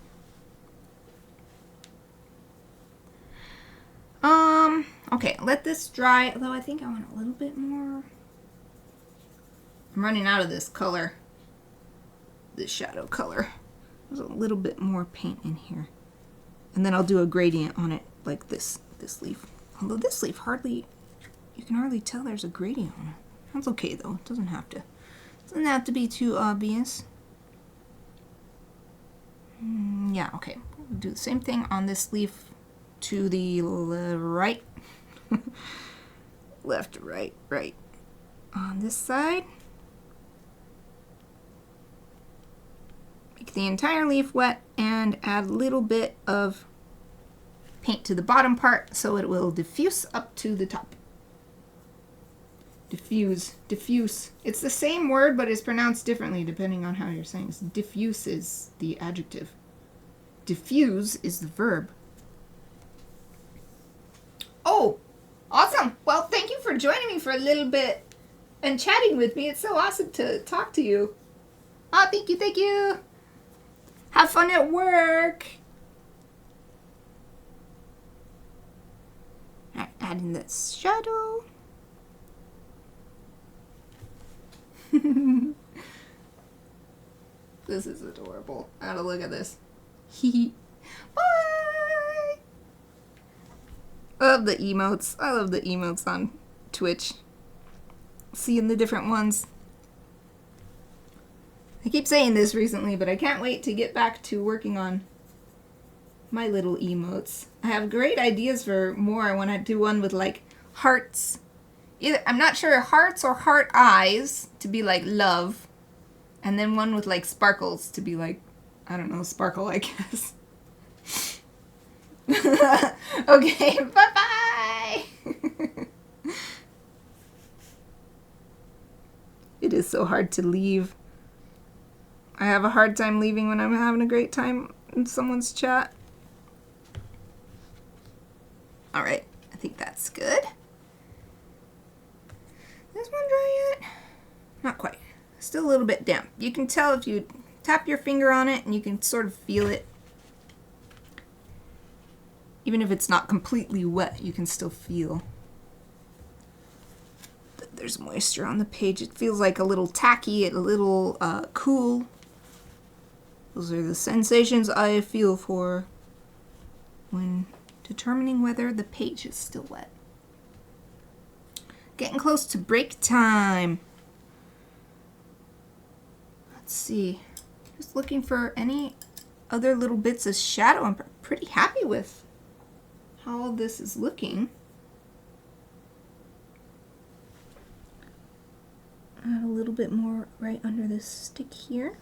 Okay, let this dry. Although I think I want a little bit more. I'm running out of this color. This shadow color. There's a little bit more paint in here. And then I'll do a gradient on it, like this leaf. Although this leaf you can hardly tell there's a gradient on it. That's okay though, it doesn't have to be too obvious. Yeah, okay. We'll do the same thing on this leaf to the right. Left, right, right. On this side. Make the entire leaf wet and add a little bit of paint to the bottom part so it will diffuse up to the top. Diffuse. It's the same word, but it's pronounced differently depending on how you're saying it. Diffuse is the adjective. Diffuse is the verb. Oh, awesome. Well, thank you for joining me for a little bit and chatting with me. It's so awesome to talk to you. Oh, thank you. Have fun at work. Alright, adding this shadow. This is adorable. I gotta look at this. Bye! I love the emotes. I love the emotes on Twitch. Seeing the different ones. I keep saying this recently, but I can't wait to get back to working on my little emotes. I have great ideas for more. I want to do one with like hearts. I'm not sure, hearts or heart eyes to be like love. And then one with like sparkles to be like, I don't know, sparkle, I guess. Okay, bye-bye! It is so hard to leave. I have a hard time leaving when I'm having a great time in someone's chat. Alright, I think that's good. This one dry yet? Not quite. Still a little bit damp. You can tell if you tap your finger on it and you can sort of feel it. Even if it's not completely wet, you can still feel that there's moisture on the page. It feels like a little tacky, a little cool. Those are the sensations I feel for when determining whether the page is still wet. Getting close to break time. Let's see. Just looking for any other little bits of shadow. I'm pretty happy with how all this is looking. Add a little bit more right under this stick here.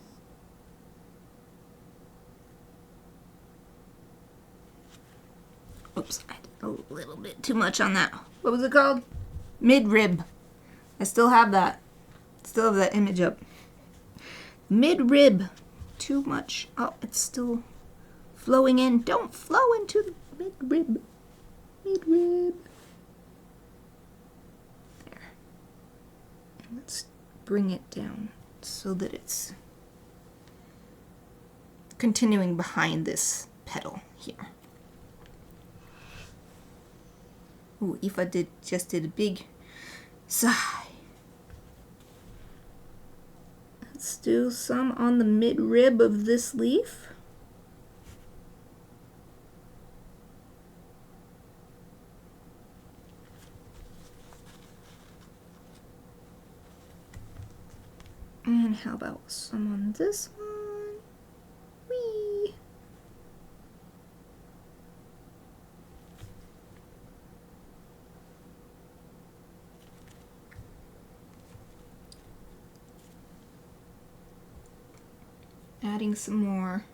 Oops, I did a little bit too much on that. What was it called? Mid-rib. I still have that. Still have that image up. Mid-rib. Too much. Oh, it's still flowing in. Don't flow into the mid-rib. Mid-rib. There. And let's bring it down so that it's continuing behind this petal here. Ooh, Aoife just did a big sigh. Let's do some on the mid-rib of this leaf. And how about some on this one? Whee! Adding some more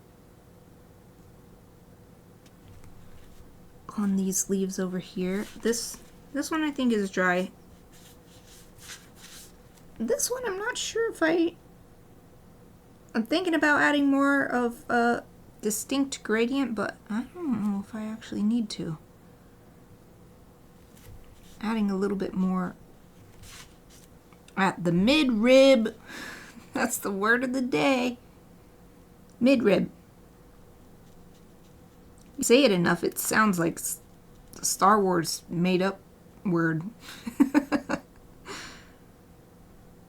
on these leaves over here. This one I think is dry. This one I'm not sure if I'm thinking about adding more of distinct gradient, but I don't know if I actually need to. Adding a little bit more at the mid-rib. That's the word of the day. Mid-rib. You say it enough, it sounds like the Star Wars made-up word.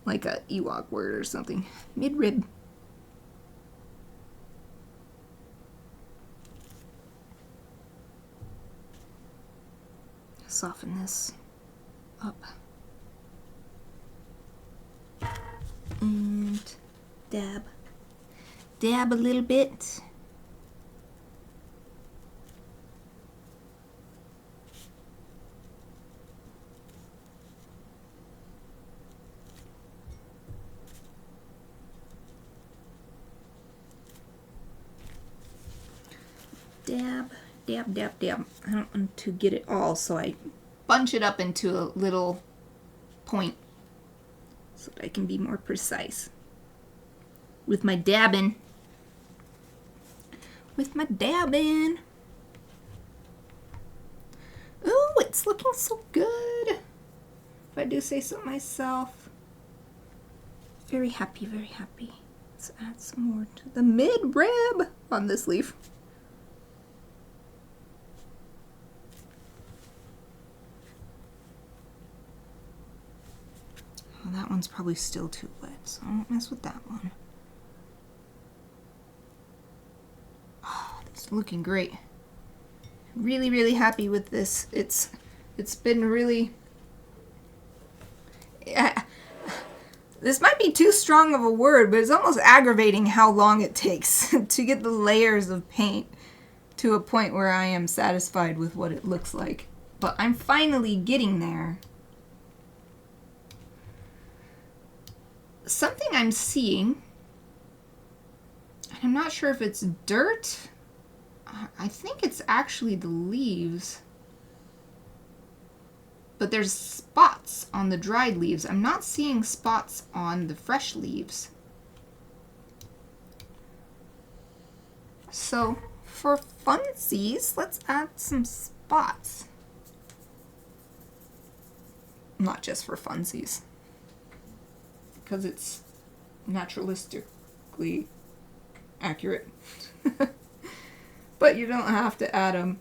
Like a Ewok word or something. Mid-rib. Soften this up. And dab. Dab a little bit. Dab, dab, dab, dab. I don't want to get it all, so I bunch it up into a little point so that I can be more precise with my dabbing. With my dabbing. Ooh, it's looking so good. If I do say so myself. Very happy, very happy. Let's add some more to the mid-rib on this leaf. Well, that one's probably still too wet, so I won't mess with that one. Oh, it's looking great. Really, really happy with this. It's been really... This might be too strong of a word, but it's almost aggravating how long it takes to get the layers of paint to a point where I am satisfied with what it looks like. But I'm finally getting there. Something I'm seeing, and I'm not sure if it's dirt. I think it's actually the leaves. But there's spots on the dried leaves. I'm not seeing spots on the fresh leaves. So for funsies, let's add some spots. Not just for funsies, because it's naturalistically accurate. But you don't have to add them.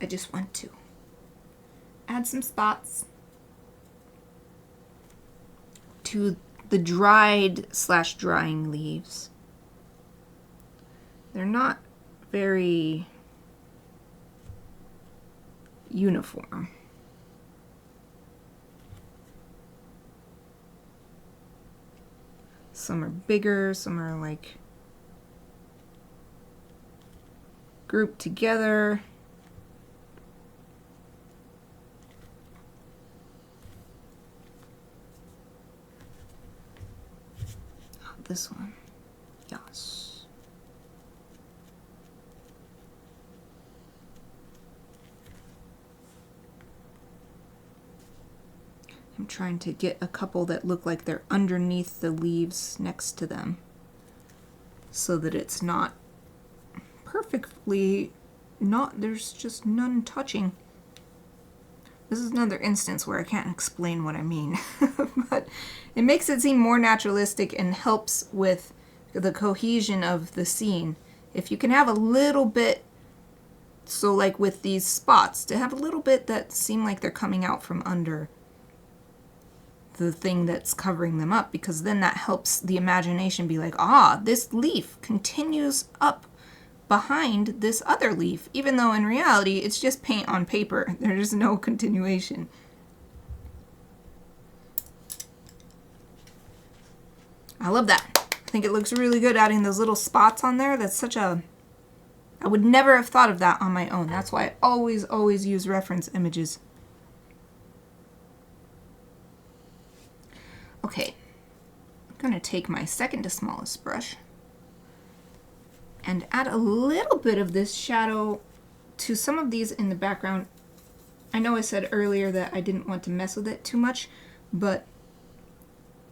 I just want to. Add some spots to the dried / drying leaves. They're not very uniform. Some are bigger, some are like grouped together. Oh, this one. Yes. I'm trying to get a couple that look like they're underneath the leaves next to them so that it's not perfectly there's just none touching. This is another instance where I can't explain what I mean, but it makes it seem more naturalistic and helps with the cohesion of the scene. If you can have a little bit, so like with these spots, to have a little bit that seem like they're coming out from under the thing that's covering them up, because then that helps the imagination be like, ah, this leaf continues up behind this other leaf, even though in reality it's just paint on paper. There's no continuation. I love that. I think it looks really good adding those little spots on there. That's such a... I would never have thought of that on my own. That's why I always use reference images. Okay, I'm going to take my second to smallest brush and add a little bit of this shadow to some of these in the background. I know I said earlier that I didn't want to mess with it too much, but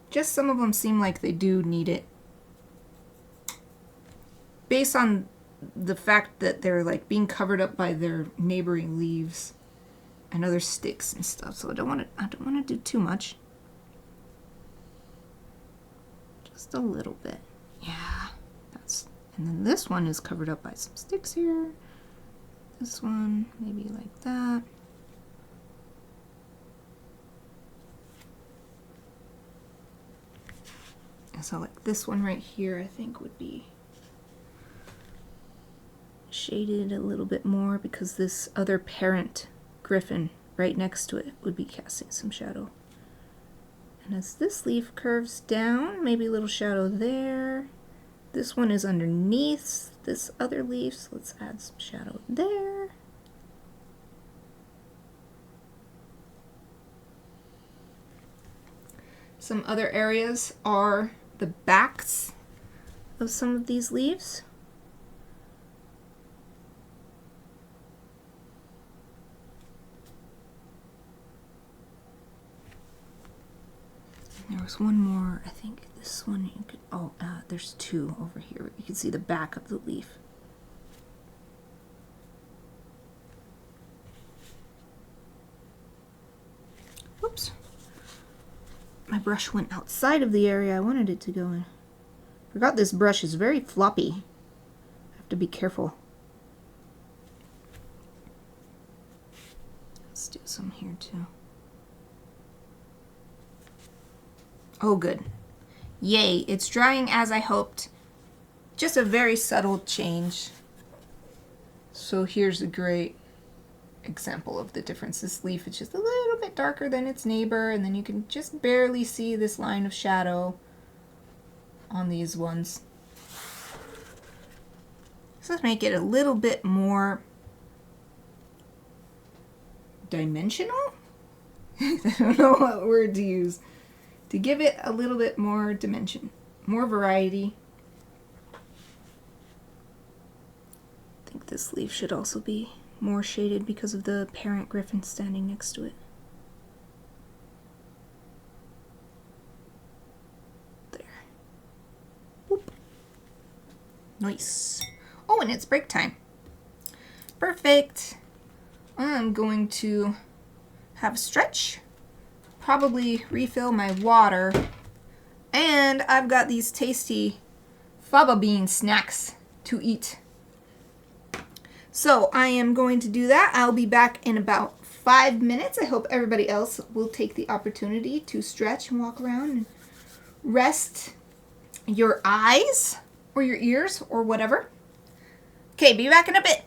just some of them seem like they do need it. based on the fact that they're like being covered up by their neighboring leaves and other sticks and stuff. So I don't want to do too much. Just a little bit. Yeah. And then this one is covered up by some sticks here. This one, maybe like that. So like this one right here, I think would be shaded a little bit more because this other parent griffin right next to it would be casting some shadow. And as this leaf curves down, maybe a little shadow there. This one is underneath this other leaf, so let's add some shadow there. Some other areas are the backs of some of these leaves. There was one more, I think this one you could, there's two over here. You can see the back of the leaf. Whoops. My brush went outside of the area I wanted it to go in. Forgot this brush is very floppy. I have to be careful. Let's do some here too. Oh, good. Yay, it's drying as I hoped. Just a very subtle change. So here's a great example of the difference. This leaf is just a little bit darker than its neighbor, and then you can just barely see this line of shadow on these ones. So let's make it a little bit more dimensional? I don't know what word to use. To give it a little bit more dimension, more variety. I think this leaf should also be more shaded because of the parent griffin standing next to it. There. Boop. Nice. Oh, and it's break time. Perfect. I'm going to have a stretch. Probably refill my water, and I've got these tasty faba bean snacks to eat. So I am going to do that. I'll be back in about 5 minutes. I hope everybody else will take the opportunity to stretch and walk around and rest your eyes or your ears or whatever. Okay, be back in a bit.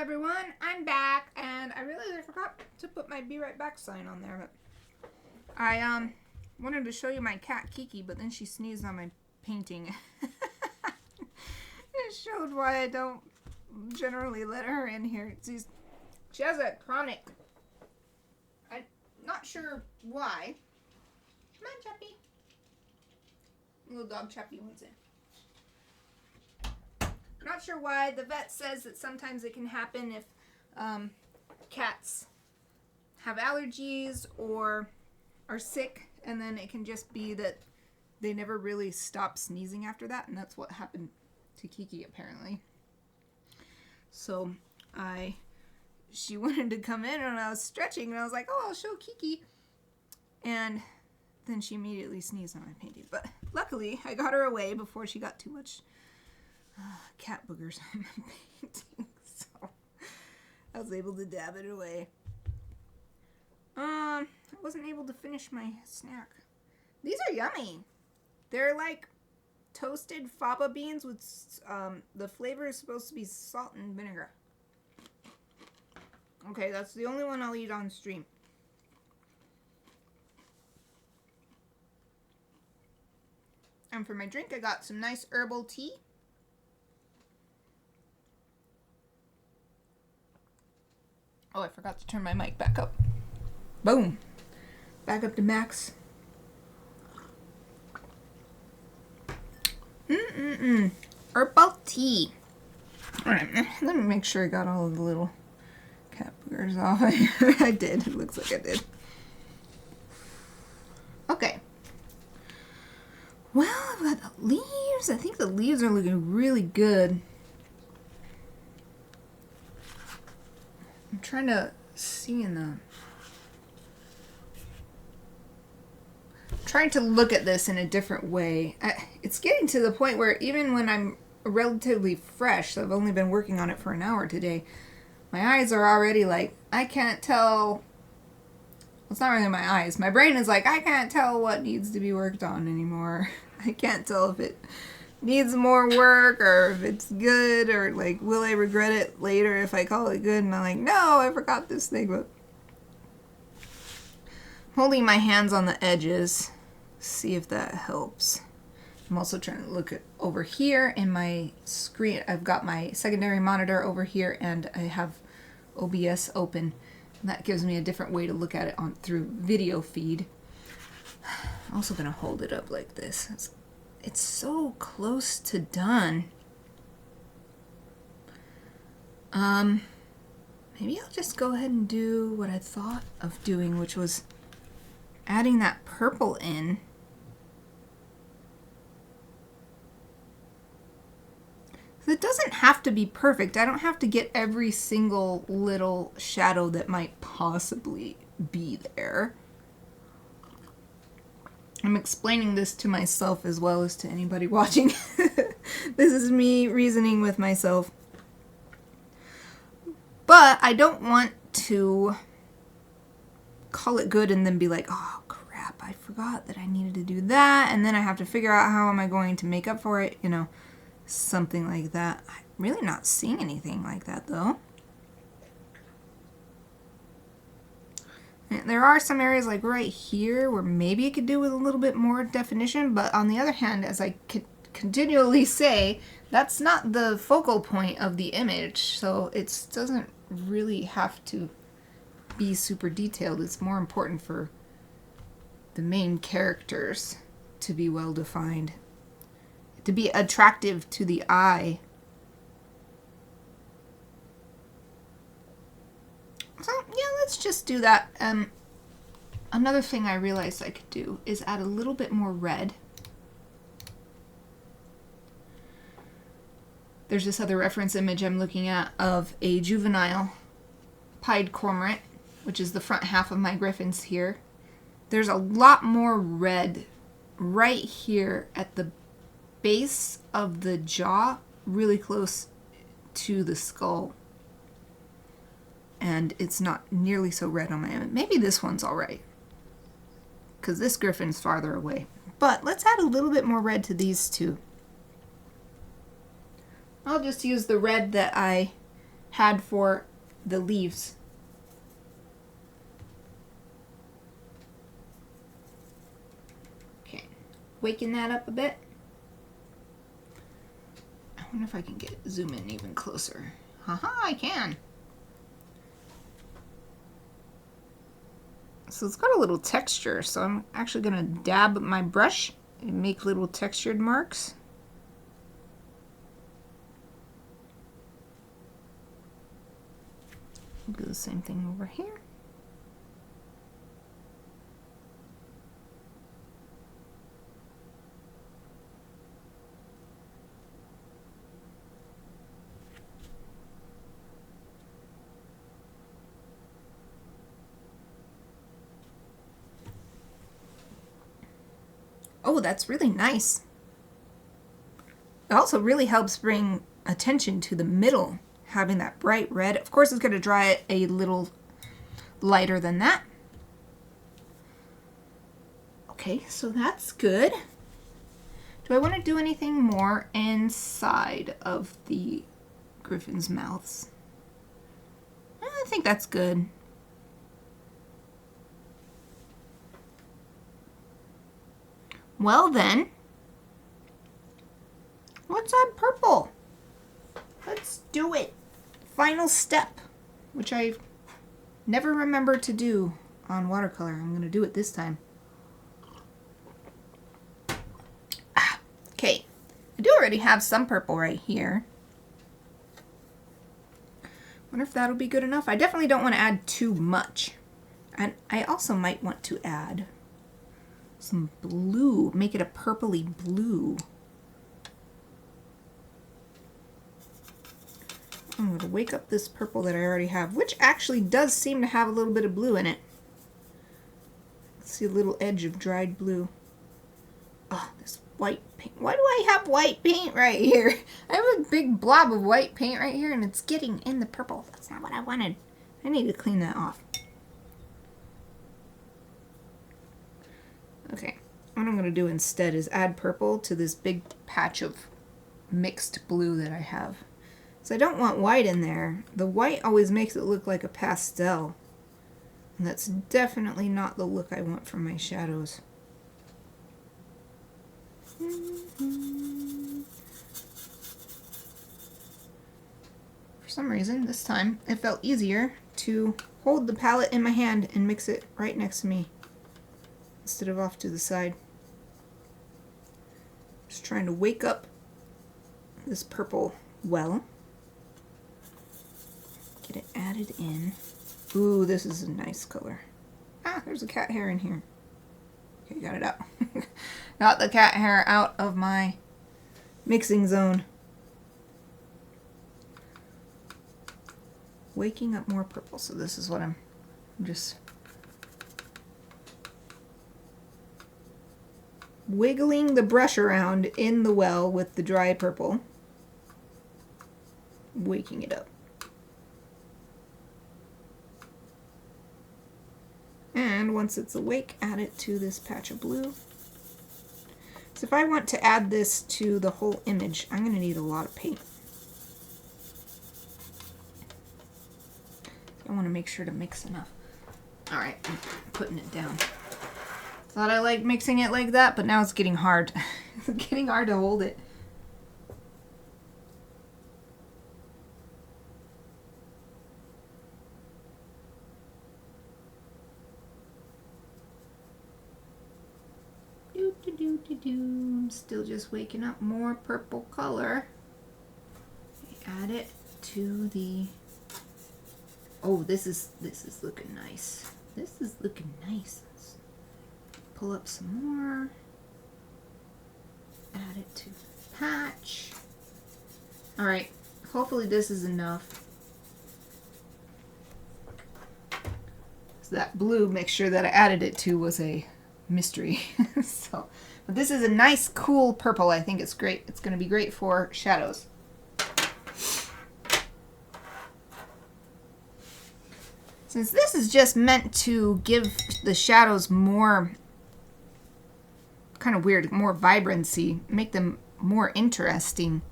everyone, I'm back, and I realized I forgot to put my Be Right Back sign on there, but I wanted to show you my cat Kiki, but then she sneezed on my painting. It showed why I don't generally let her in here. She has a chronic, I'm not sure why. Come on, Chappy. Little dog Chappy wants in. Not sure why. The vet says that sometimes it can happen if cats have allergies or are sick, and then it can just be that they never really stop sneezing after that, and that's what happened to Kiki apparently. So she wanted to come in and I was stretching and I was like, oh, I'll show Kiki, and then she immediately sneezed on my painting. But luckily I got her away before she got too much cat boogers on my painting, so I was able to dab it away. I wasn't able to finish my snack. These are yummy. They're like toasted fava beans with the flavor is supposed to be salt and vinegar. Okay, that's the only one I'll eat on stream. And for my drink, I got some nice herbal tea. Oh, I forgot to turn my mic back up. Boom. Back up to max. Herbal tea. Alright, let me make sure I got all of the little cat boogers off. I did. It looks like I did. Okay. Well, I've got the leaves. I think the leaves are looking really good. I'm trying to see trying to look at this in a different way. It's getting to the point where even when I'm relatively fresh, so I've only been working on it for an hour today, my eyes are already like, I can't tell. Well, it's not really my eyes. My brain is like, I can't tell what needs to be worked on anymore. I can't tell if it needs more work or if it's good, or like, will I regret it later if I call it good? And I'm like, no, I forgot this thing. But holding my hands on the edges, see if that helps. I'm also trying to look at over here in my screen. I've got my secondary monitor over here, and I have OBS open. And that gives me a different way to look at it through video feed. I'm also gonna hold it up like this. It's so close to done. Maybe I'll just go ahead and do what I thought of doing, which was adding that purple in. It doesn't have to be perfect. I don't have to get every single little shadow that might possibly be there. I'm explaining this to myself as well as to anybody watching. This is me reasoning with myself. But I don't want to call it good and then be like, oh crap, I forgot that I needed to do that, and then I have to figure out how am I going to make up for it, you know, something like that. I'm really not seeing anything like that though. And there are some areas like right here where maybe it could do with a little bit more definition, but on the other hand, as I continually say, that's not the focal point of the image, so it doesn't really have to be super detailed. It's more important for the main characters to be well defined, to be attractive to the eye. So yeah, let's just do that. Another thing I realized I could do is add a little bit more red. There's this other reference image I'm looking at of a juvenile pied cormorant, which is the front half of my griffins here. There's a lot more red right here at the base of the jaw, really close to the skull. And it's not nearly so red on my end. Maybe this one's alright, because this griffin's farther away. But let's add a little bit more red to these two. I'll just use the red that I had for the leaves. Okay, waking that up a bit. I wonder if I can zoom in even closer. Haha, I can. So it's got a little texture, so I'm actually going to dab my brush and make little textured marks. Do the same thing over here. Oh, that's really nice. It also really helps bring attention to the middle, having that bright red. Of course, it's going to dry it a little lighter than that. Okay, so that's good. Do I want to do anything more inside of the Gryphon's mouths? I think that's good. Well then, let's add purple. Let's do it. Final step, which I never remember to do on watercolor. I'm going to do it this time. Okay, I do already have some purple right here. Wonder if that'll be good enough. I definitely don't want to add too much. And I also might want to add some blue, make it a purpley blue. I'm going to wake up this purple that I already have, which actually does seem to have a little bit of blue in it. Let's see a little edge of dried blue. Oh, this white paint. Why do I have white paint right here? I have a big blob of white paint right here and it's getting in the purple. That's not what I wanted. I need to clean that off. Okay, what I'm going to do instead is add purple to this big patch of mixed blue that I have. So I don't want white in there. The white always makes it look like a pastel. And that's definitely not the look I want for my shadows. For some reason, this time, it felt easier to hold the palette in my hand and mix it right next to me, instead of off to the side. Just trying to wake up this purple well. Get it added in. Ooh, this is a nice color. Ah, there's a cat hair in here. Okay, got it out. Got the cat hair out of my mixing zone. Waking up more purple, so this is what I'm just wiggling the brush around in the well with the dry purple, waking it up. And once it's awake, add it to this patch of blue. So if I want to add this to the whole image, I'm going to need a lot of paint. I want to make sure to mix enough. Alright, I'm putting it down. Thought I liked mixing it like that, but now it's getting hard. It's getting hard to hold it. I'm still just waking up more purple color. Add it to the... Oh, this is looking nice. This is looking nice. Let's pull up some more. Add it to the patch. All right. Hopefully this is enough. So that blue, make sure that I added it to, was a mystery. So, but this is a nice, cool purple. I think it's great. It's going to be great for shadows. Since this is just meant to give the shadows more, kind of weird, more vibrancy, make them more interesting,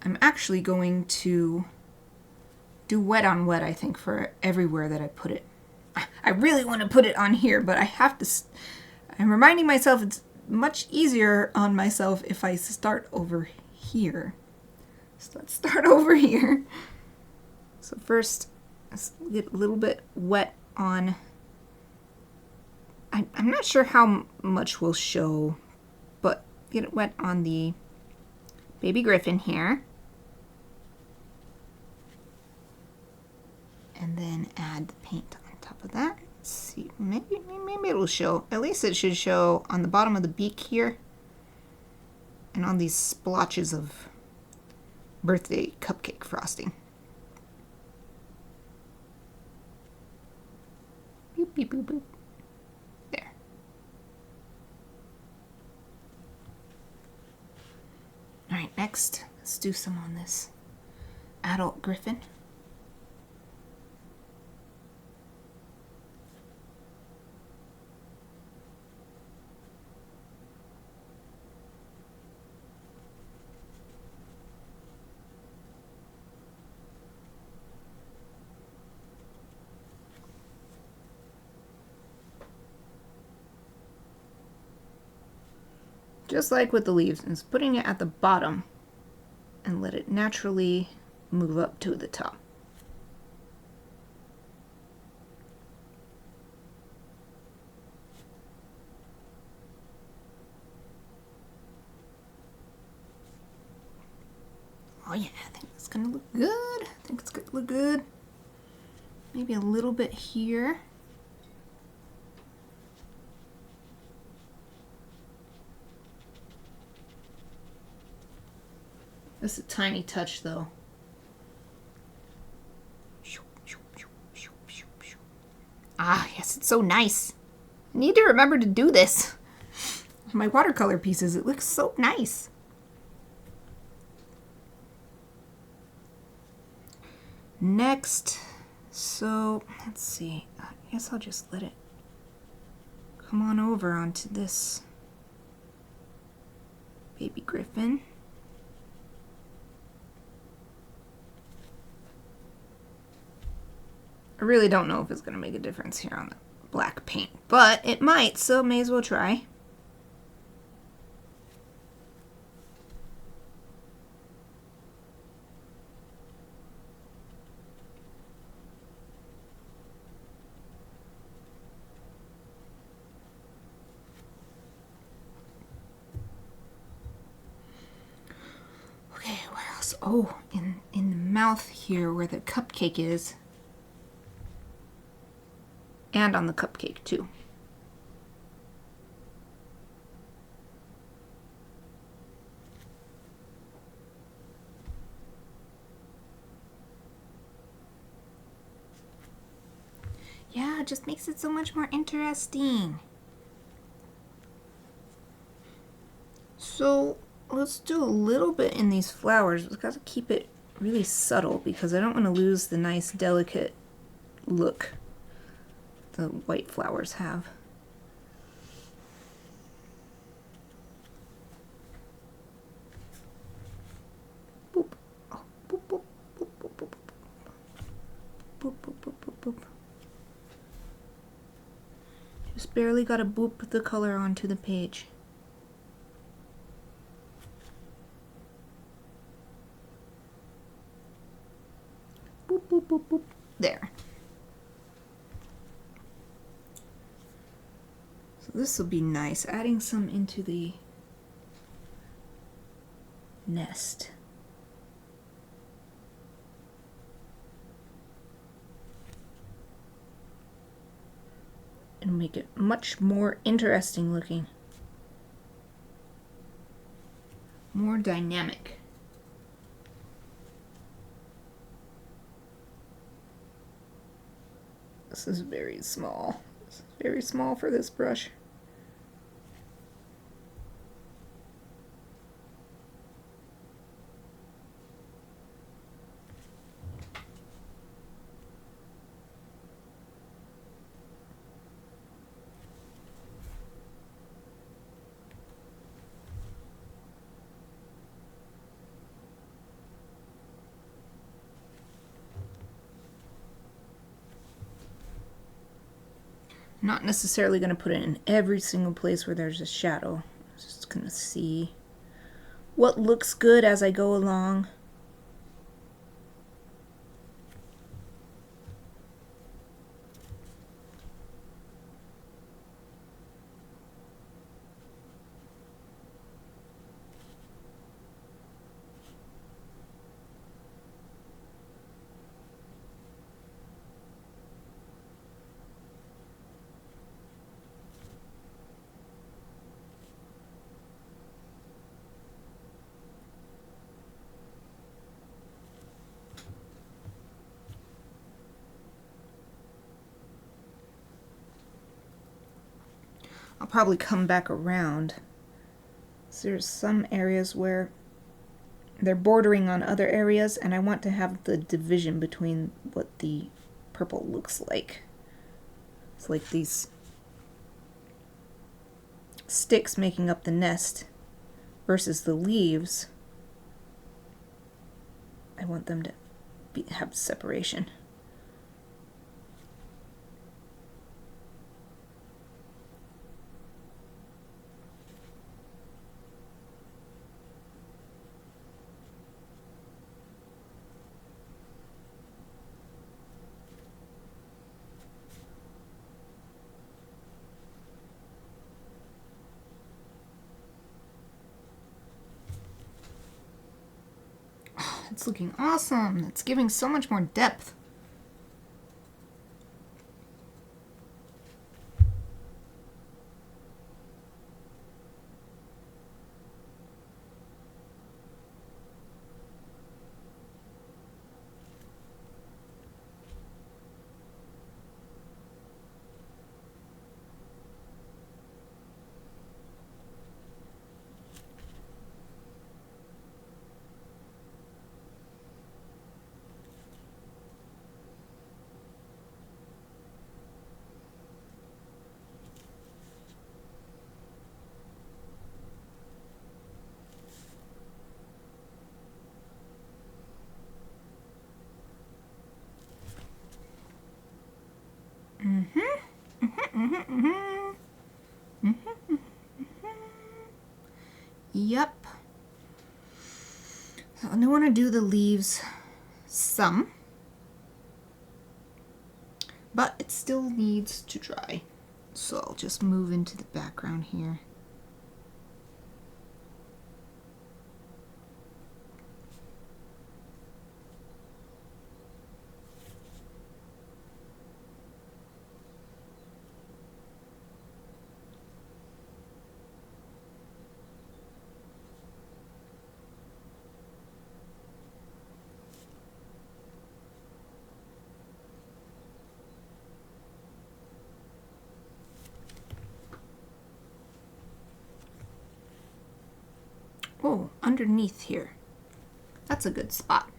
I'm actually going to do wet on wet, I think, for everywhere that I put it. I really want to put it on here, but I have to... I'm reminding myself it's much easier on myself if I start over here. So let's start over here. So first, let's get a little bit wet on... I'm not sure how much will show, but get it wet on the baby Gryphon here. And then add the paint on top of that. Let's see, maybe it'll show. At least it should show on the bottom of the beak here. And on these splotches of birthday cupcake frosting. Boop, beep, boop, boop. There. Alright, next, let's do some on this adult Gryphon. Just like with the leaves, is putting it at the bottom and let it naturally move up to the top. Oh yeah, I think it's gonna look good. I think it's gonna look good. Maybe a little bit here. This is a tiny touch though. Ah, yes, it's so nice. I need to remember to do this. My watercolor pieces, it looks so nice. Next, so let's see. I guess I'll just let it come on over onto this baby Gryphon. I really don't know if it's going to make a difference here on the black paint, but it might, so may as well try. Okay, what else? Oh, in the mouth here where the cupcake is. And on the cupcake too. Yeah, it just makes it so much more interesting. So let's do a little bit in these flowers. We've got to keep it really subtle because I don't want to lose the nice delicate look the white flowers have. Boop. Oh, boop, boop, boop, boop, boop, boop, boop, boop, boop, boop. Just barely got to boop the color onto the page. Boop, boop, boop, boop. There. This will be nice, adding some into the nest. It'll make it much more interesting looking. More dynamic. This is very small. This is very small for this brush. Not necessarily going to put it in every single place where there's a shadow. I'm just going to see what looks good as I go along. I'll probably come back around. So there's some areas where they're bordering on other areas, and I want to have the division between what the purple looks like. It's like these sticks making up the nest versus the leaves. I want them to have separation. It's looking awesome. It's giving so much more depth. Yep. So I want to do the leaves some, but it still needs to dry. So I'll just move into the background here. Oh, underneath here. That's a good spot.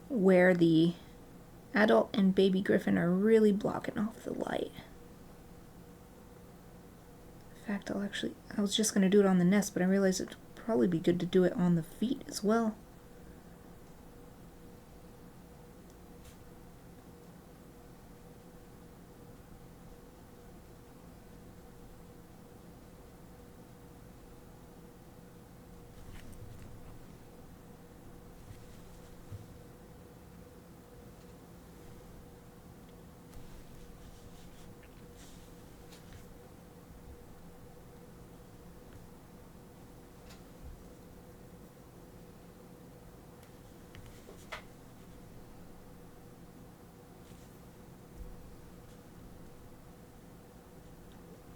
Where the adult and baby griffin are really blocking off the light. In fact, I was just going to do it on the nest, but I realized it'd probably be good to do it on the feet as well.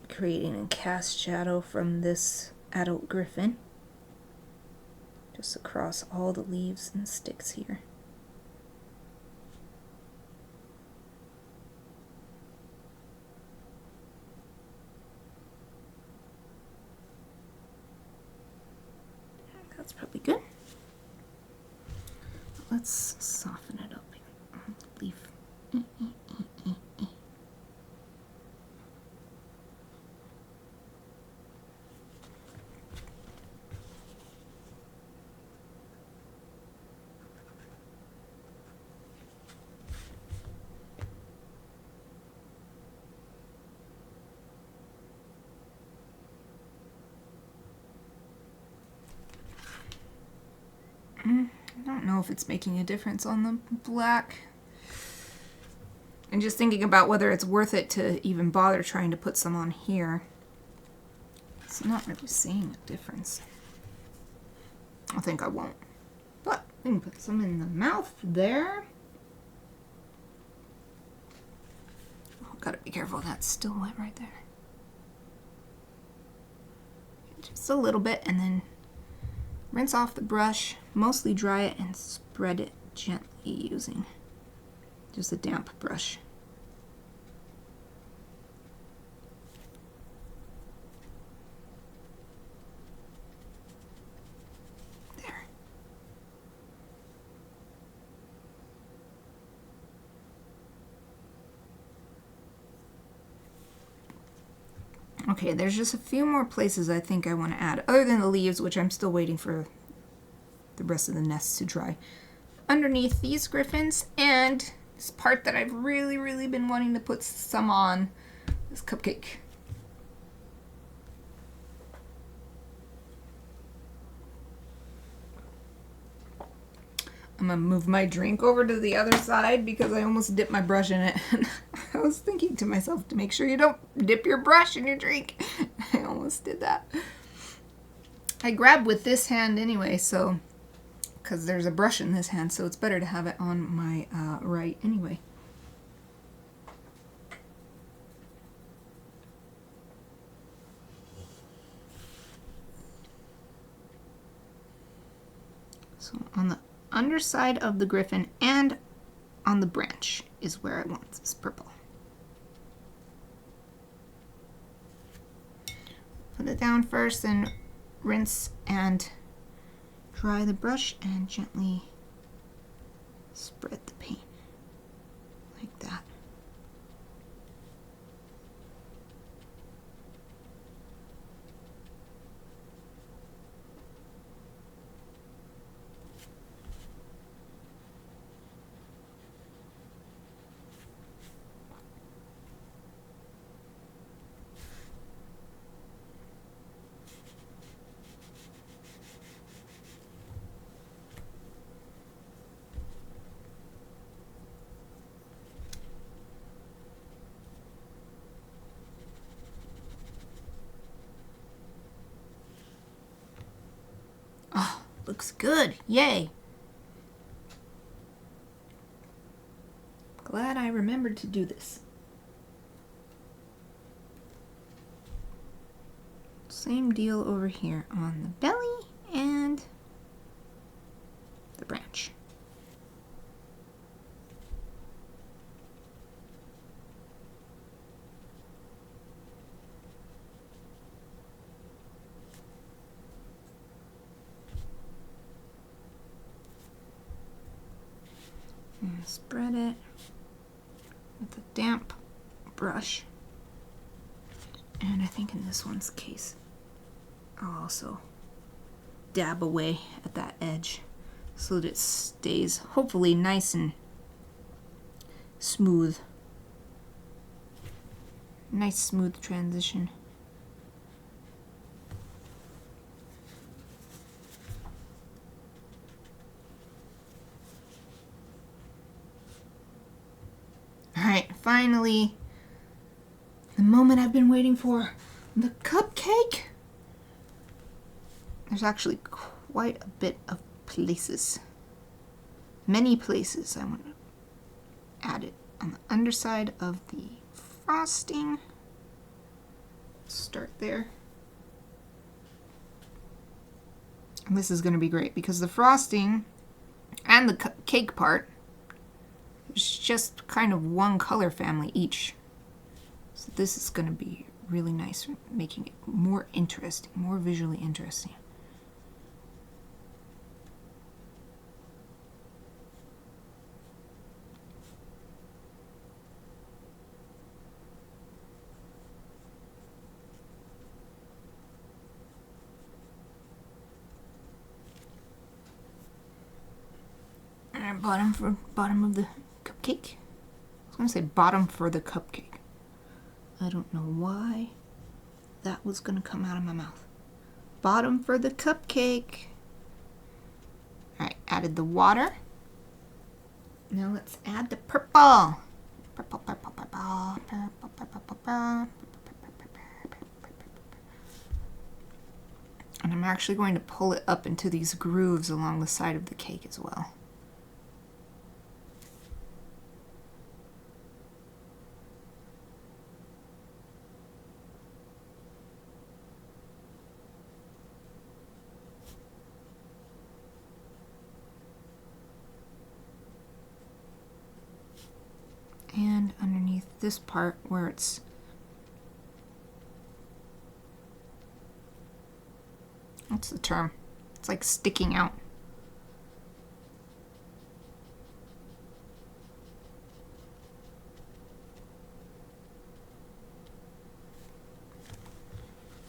Creating a cast shadow from this adult griffin just across all the leaves and sticks here. That's probably good. Let's soften it up on the leaf. I don't know if it's making a difference on the black. I'm just thinking about whether it's worth it to even bother trying to put some on here. It's not really seeing a difference. I think I won't. But we can put some in the mouth there. Oh, gotta be careful, that's still wet right there. Just a little bit, and then rinse off the brush, mostly dry it, and spread it gently using just a damp brush. There. Okay, there's just a few more places I think I want to add, other than the leaves, which I'm still waiting for the rest of the nests to dry. Underneath these griffins, and this part that I've really been wanting to put some on, this cupcake. I'm gonna move my drink over to the other side because I almost dipped my brush in it. I was thinking to myself to make sure you don't dip your brush in your drink. I almost did that. I grabbed with this hand anyway, so because there's a brush in this hand, so it's better to have it on my right anyway. So on the underside of the griffin and on the branch is where I want this purple. Put it down first and rinse and dry the brush and gently spread the paint like that. Oh, looks good. Yay. Glad I remembered to do this. Same deal over here on the belly and the branch. And spread it with a damp brush. And I think in this one's case, I'll also dab away at that edge so that it stays hopefully nice and smooth. Nice smooth transition. Alright, finally, the moment I've been waiting for, the cupcake. There's actually quite a bit of places. Many places I want to add it on the underside of the frosting. Start there. And this is going to be great because the frosting and the cake part is just kind of one color family each. So this is going to be really nice, making it more interesting, more visually interesting. And bottom of the cupcake. I was going to say bottom for the cupcake. I don't know why that was going to come out of my mouth. Bottom for the cupcake. Alright, added the water. Now let's add the purple. Purple, purple, purple, purple, purple, purple. And I'm actually going to pull it up into these grooves along the side of the cake as well. And underneath this part where it's what's the term? It's like sticking out.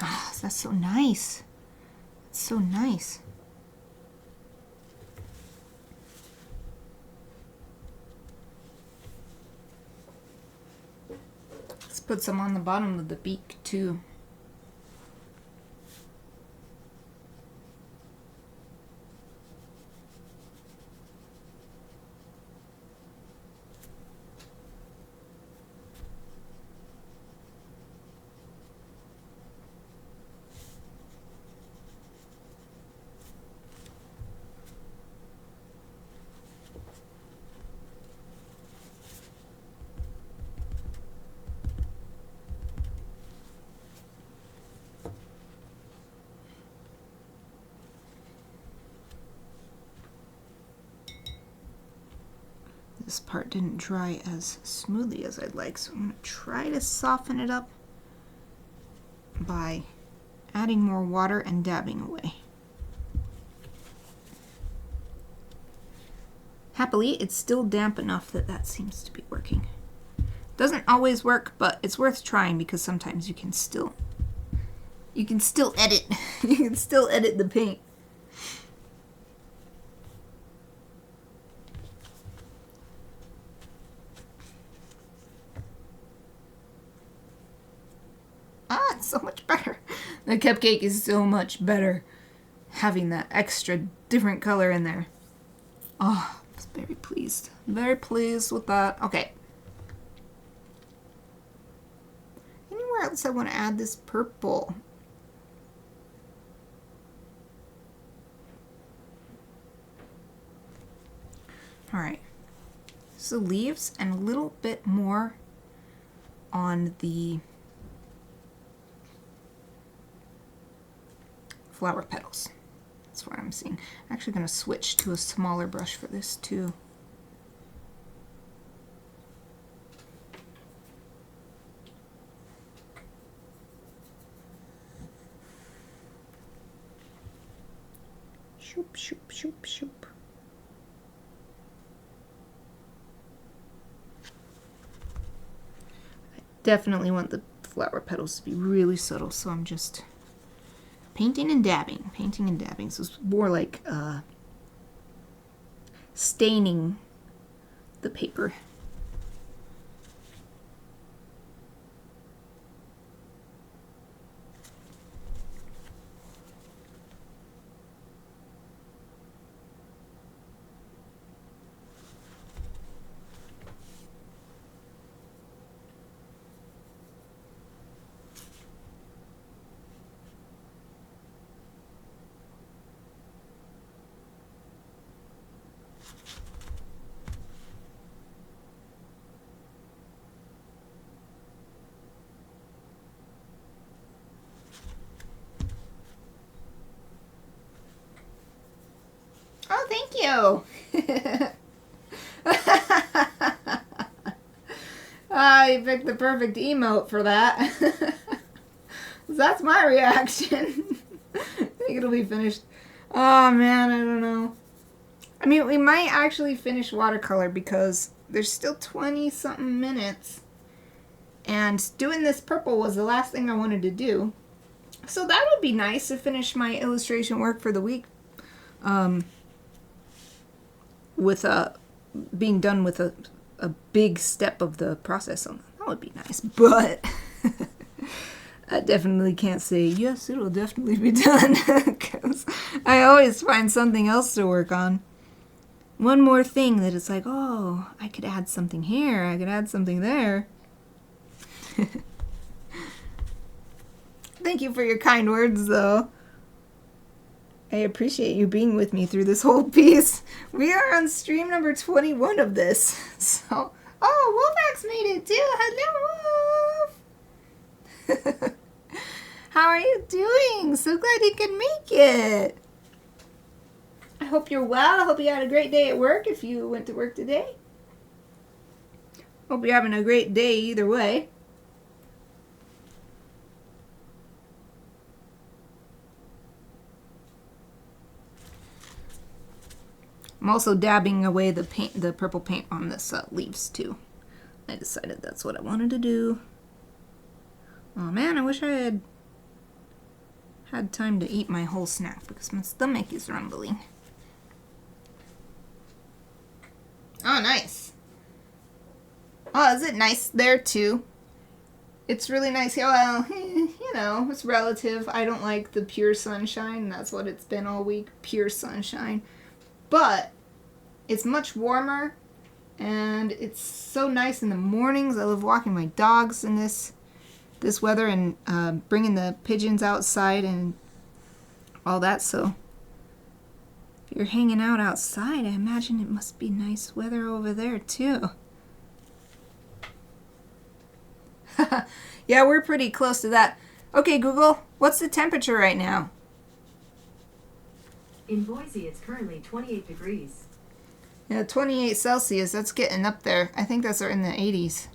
Ah, that's so nice. It's so nice. Let's put some on the bottom of the beak too. This part didn't dry as smoothly as I'd like, so I'm going to try to soften it up by adding more water and dabbing away. Happily, it's still damp enough that that seems to be working. Doesn't always work, but it's worth trying because sometimes you can still edit. You can still edit the paint. Ah, it's so much better. The cupcake is so much better having that extra different color in there. Oh, I was very pleased. Very pleased with that. Okay. Anywhere else I want to add this purple? Alright. So leaves and a little bit more on the flower petals. That's what I'm seeing. I'm actually going to switch to a smaller brush for this too. Shoop, shoop, shoop, shoop. I definitely want the flower petals to be really subtle, so I'm just painting and dabbing, painting and dabbing. So it's more like staining the paper. Oh, thank you. I picked the perfect emote for that. That's my reaction. I think it'll be finished. Oh man, I don't know. I mean, we might actually finish watercolor because there's still 20 something minutes. And doing this purple was the last thing I wanted to do. So that would be nice to finish my illustration work for the week. With being done with a big step of the process. So that would be nice. But I definitely can't say, yes, it'll definitely be done, because I always find something else to work on. One more thing that it's like, oh, I could add something here, I could add something there. Thank you for your kind words, though. I appreciate you being with me through this whole piece. We are on stream number 21 of this, so... Oh, Wolfax made it too! Hello, Wolf! How are you doing? So glad you could make it! I hope you're well. I hope you had a great day at work if you went to work today. Hope you're having a great day either way. I'm also dabbing away the paint, the purple paint on this leaves too. I decided that's what I wanted to do. Oh man, I wish I had time to eat my whole snack because my stomach is rumbling. Oh, nice. Oh, is it nice there too? It's really nice. Yeah, well, you know, it's relative. I don't like the pure sunshine. That's what it's been all week, pure sunshine. But it's much warmer, and it's so nice in the mornings. I love walking my dogs in this weather and bringing the pigeons outside and all that. So if you're hanging out outside, I imagine it must be nice weather over there too. Yeah, we're pretty close to that. Okay, Google, what's the temperature right now? In Boise, it's currently 28 degrees. Yeah, 28 Celsius. That's getting up there. I think that's in the 80s.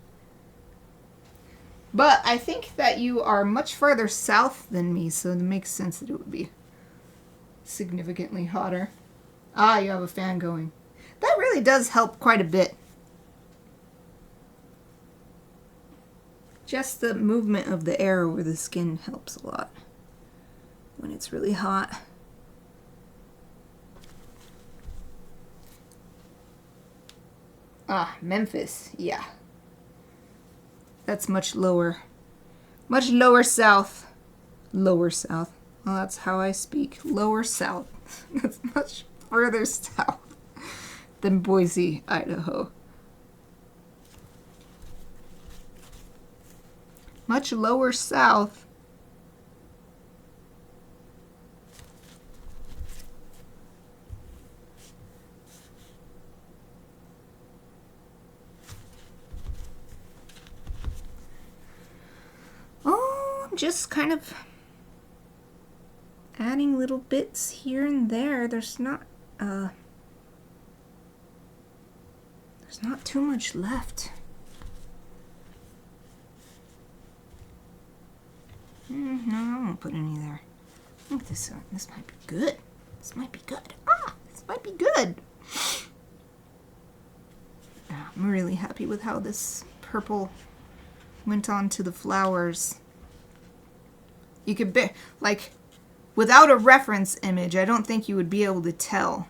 But I think that you are much farther south than me, so it makes sense that it would be significantly hotter. Ah, you have a fan going. That really does help quite a bit. Just the movement of the air over the skin helps a lot when it's really hot. Ah, Memphis, yeah. That's much lower. Much lower south. Lower south. Well, that's how I speak. Lower south. That's much further south than Boise, Idaho. Much lower south. Oh, just kind of adding little bits here and there. There's not too much left. No, I won't put any there. I think this might be good. This might be good. Ah, this might be good. Yeah, I'm really happy with how this purple went on to the flowers. You could like, without a reference image, I don't think you would be able to tell.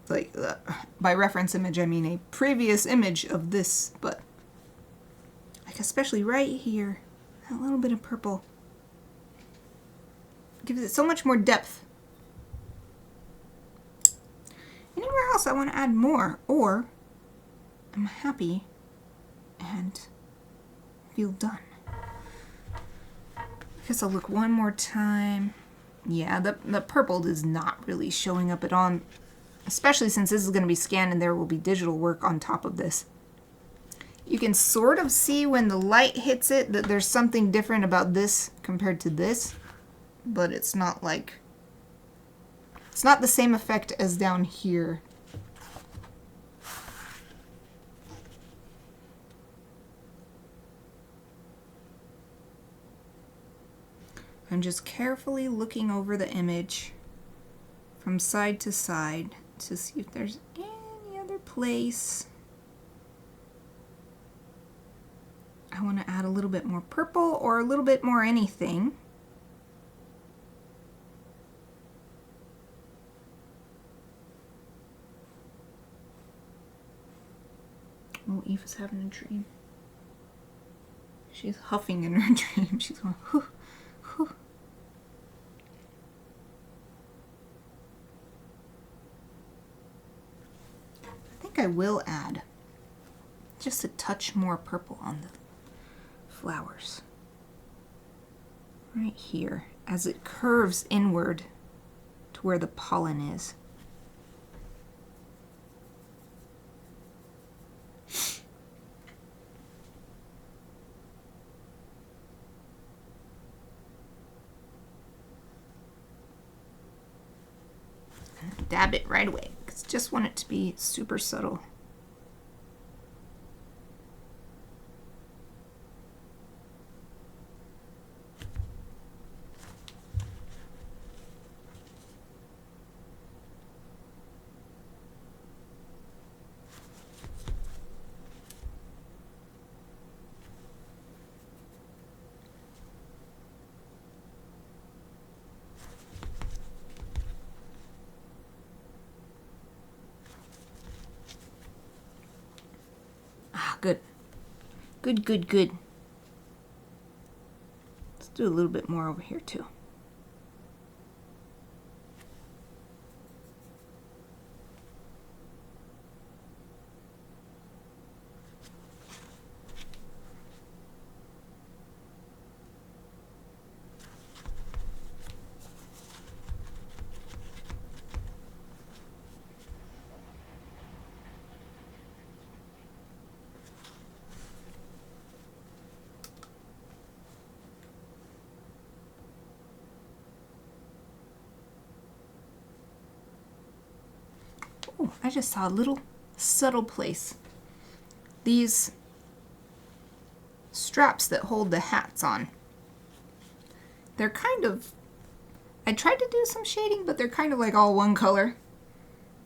Like, by reference image, I mean a previous image of this, but like especially right here, a little bit of purple gives it so much more depth. Anywhere else I want to add more, or I'm happy and feel done. I guess I'll look one more time. Yeah, the purple is not really showing up at all, especially since this is going to be scanned and there will be digital work on top of this. You can sort of see when the light hits it that there's something different about this compared to this, but it's not like, it's not the same effect as down here. I'm just carefully looking over the image from side to side to see if there's any other place. I want to add a little bit more purple or a little bit more anything. Oh, Eva's having a dream. She's huffing in her dream. She's going, whew, whew. I think I will add just a touch more purple on the flowers. Right here, as it curves inward to where the pollen is. Dab it right away, because I just want it to be super subtle. Good. Good, good, good. Let's do a little bit more over here too. Oh, I just saw a little subtle place. These straps that hold the hats on. They're kind of, I tried to do some shading, but they're kind of like all one color.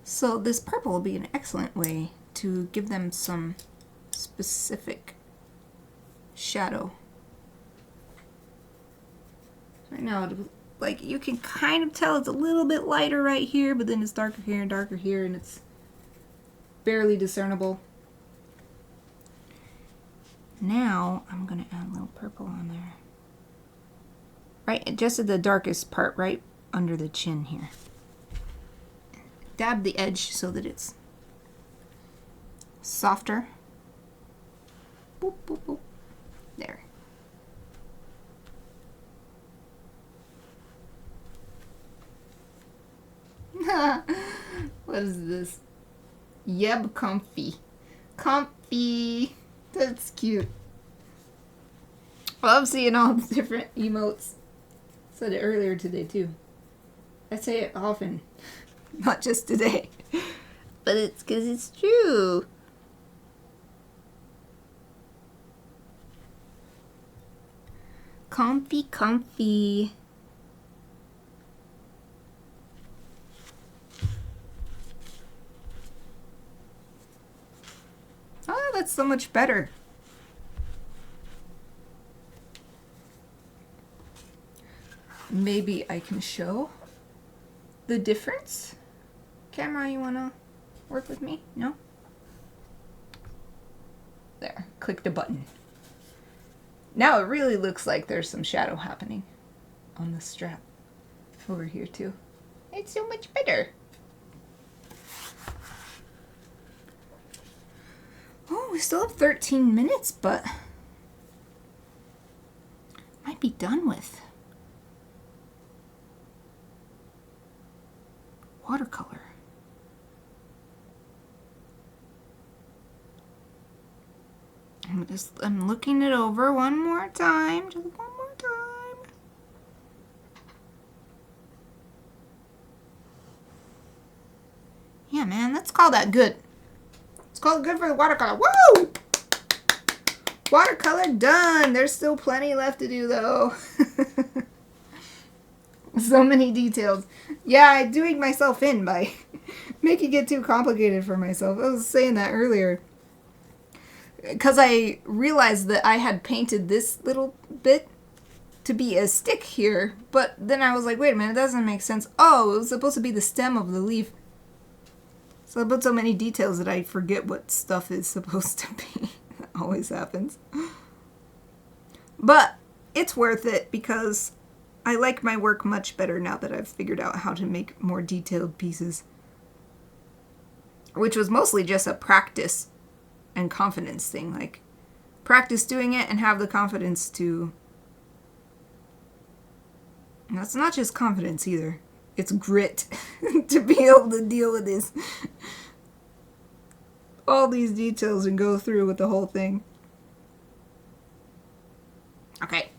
So this purple will be an excellent way to give them some specific shadow. Right now, like, you can kind of tell it's a little bit lighter right here, but then it's darker here, and it's barely discernible. Now I'm gonna add a little purple on there. Right, just at the darkest part, right under the chin here. Dab the edge so that it's softer. Boop, boop, boop. There. What is this? Yeb comfy. Comfy. That's cute. I love seeing all the different emotes. Said it earlier today too. I say it often. Not just today. But it's because it's true. Comfy, comfy. Oh, that's so much better. Maybe I can show the difference. Camera, you wanna work with me? No? There, click the button. Now it really looks like there's some shadow happening on the strap over here too. It's so much better. Oh, we still have 13 minutes, but might be done with. Watercolor. I'm looking it over one more time. Just one more time. Yeah, man, let's call that good. Let's call it good for the watercolor. Woo! Watercolor done. There's still plenty left to do, though. So many details. Yeah, I'm doing myself in by making it too complicated for myself. I was saying that earlier. Because I realized that I had painted this little bit to be a stick here, but then I was like, wait a minute, that doesn't make sense. Oh, it was supposed to be the stem of the leaf. So I put so many details that I forget what stuff is supposed to be. That always happens. But it's worth it because I like my work much better now that I've figured out how to make more detailed pieces. Which was mostly just a practice and confidence thing. Like, practice doing it and have the confidence to... That's not just confidence either. It's grit to be able to deal with this. All these details and go through with the whole thing. Okay.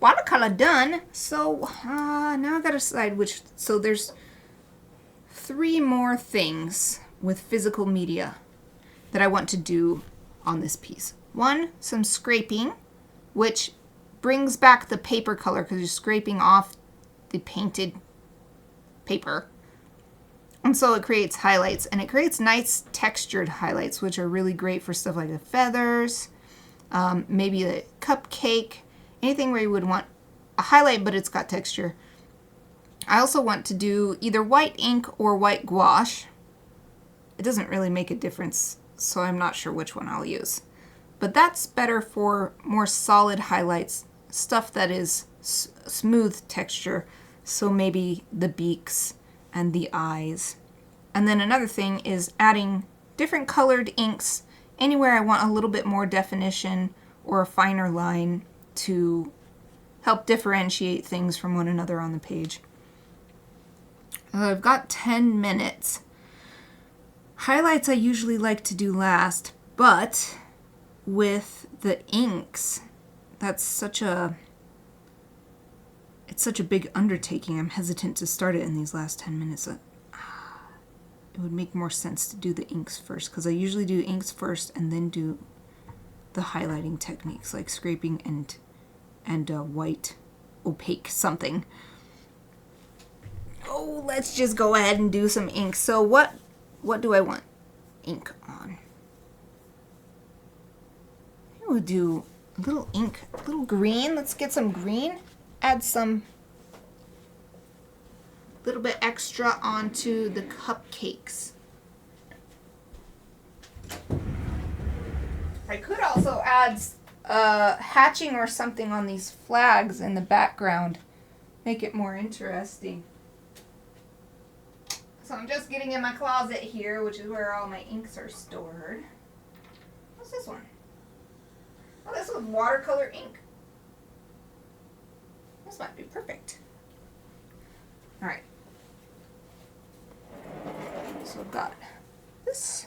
Watercolor done. So now I gotta decide which... So there's 3 more things with physical media that I want to do on this piece. 1, some scraping, which brings back the paper color because you're scraping off the painted paper. And so it creates highlights, and it creates nice textured highlights, which are really great for stuff like the feathers, maybe a cupcake, anything where you would want a highlight but it's got texture. I also want to do either white ink or white gouache. It doesn't really make a difference, so I'm not sure which one I'll use. But that's better for more solid highlights, stuff that is smooth texture, so maybe the beaks and the eyes. And then another thing is adding different colored inks anywhere I want a little bit more definition or a finer line to help differentiate things from one another on the page. I've got 10 minutes. Highlights I usually like to do last, but with the inks, it's such a big undertaking. I'm hesitant to start it in these last 10 minutes. It would make more sense to do the inks first, because I usually do inks first and then do the highlighting techniques like scraping and white opaque something. Oh, let's just go ahead and do some ink. So what do I want ink on? We'll do a little ink, a little green. Let's get some green. Add some little bit extra onto the cupcakes. I could also add hatching or something on these flags in the background. Make it more interesting. So I'm just getting in my closet here, which is where all my inks are stored. What's this one? Oh, this one's watercolor ink. This might be perfect. Alright. So I've got this.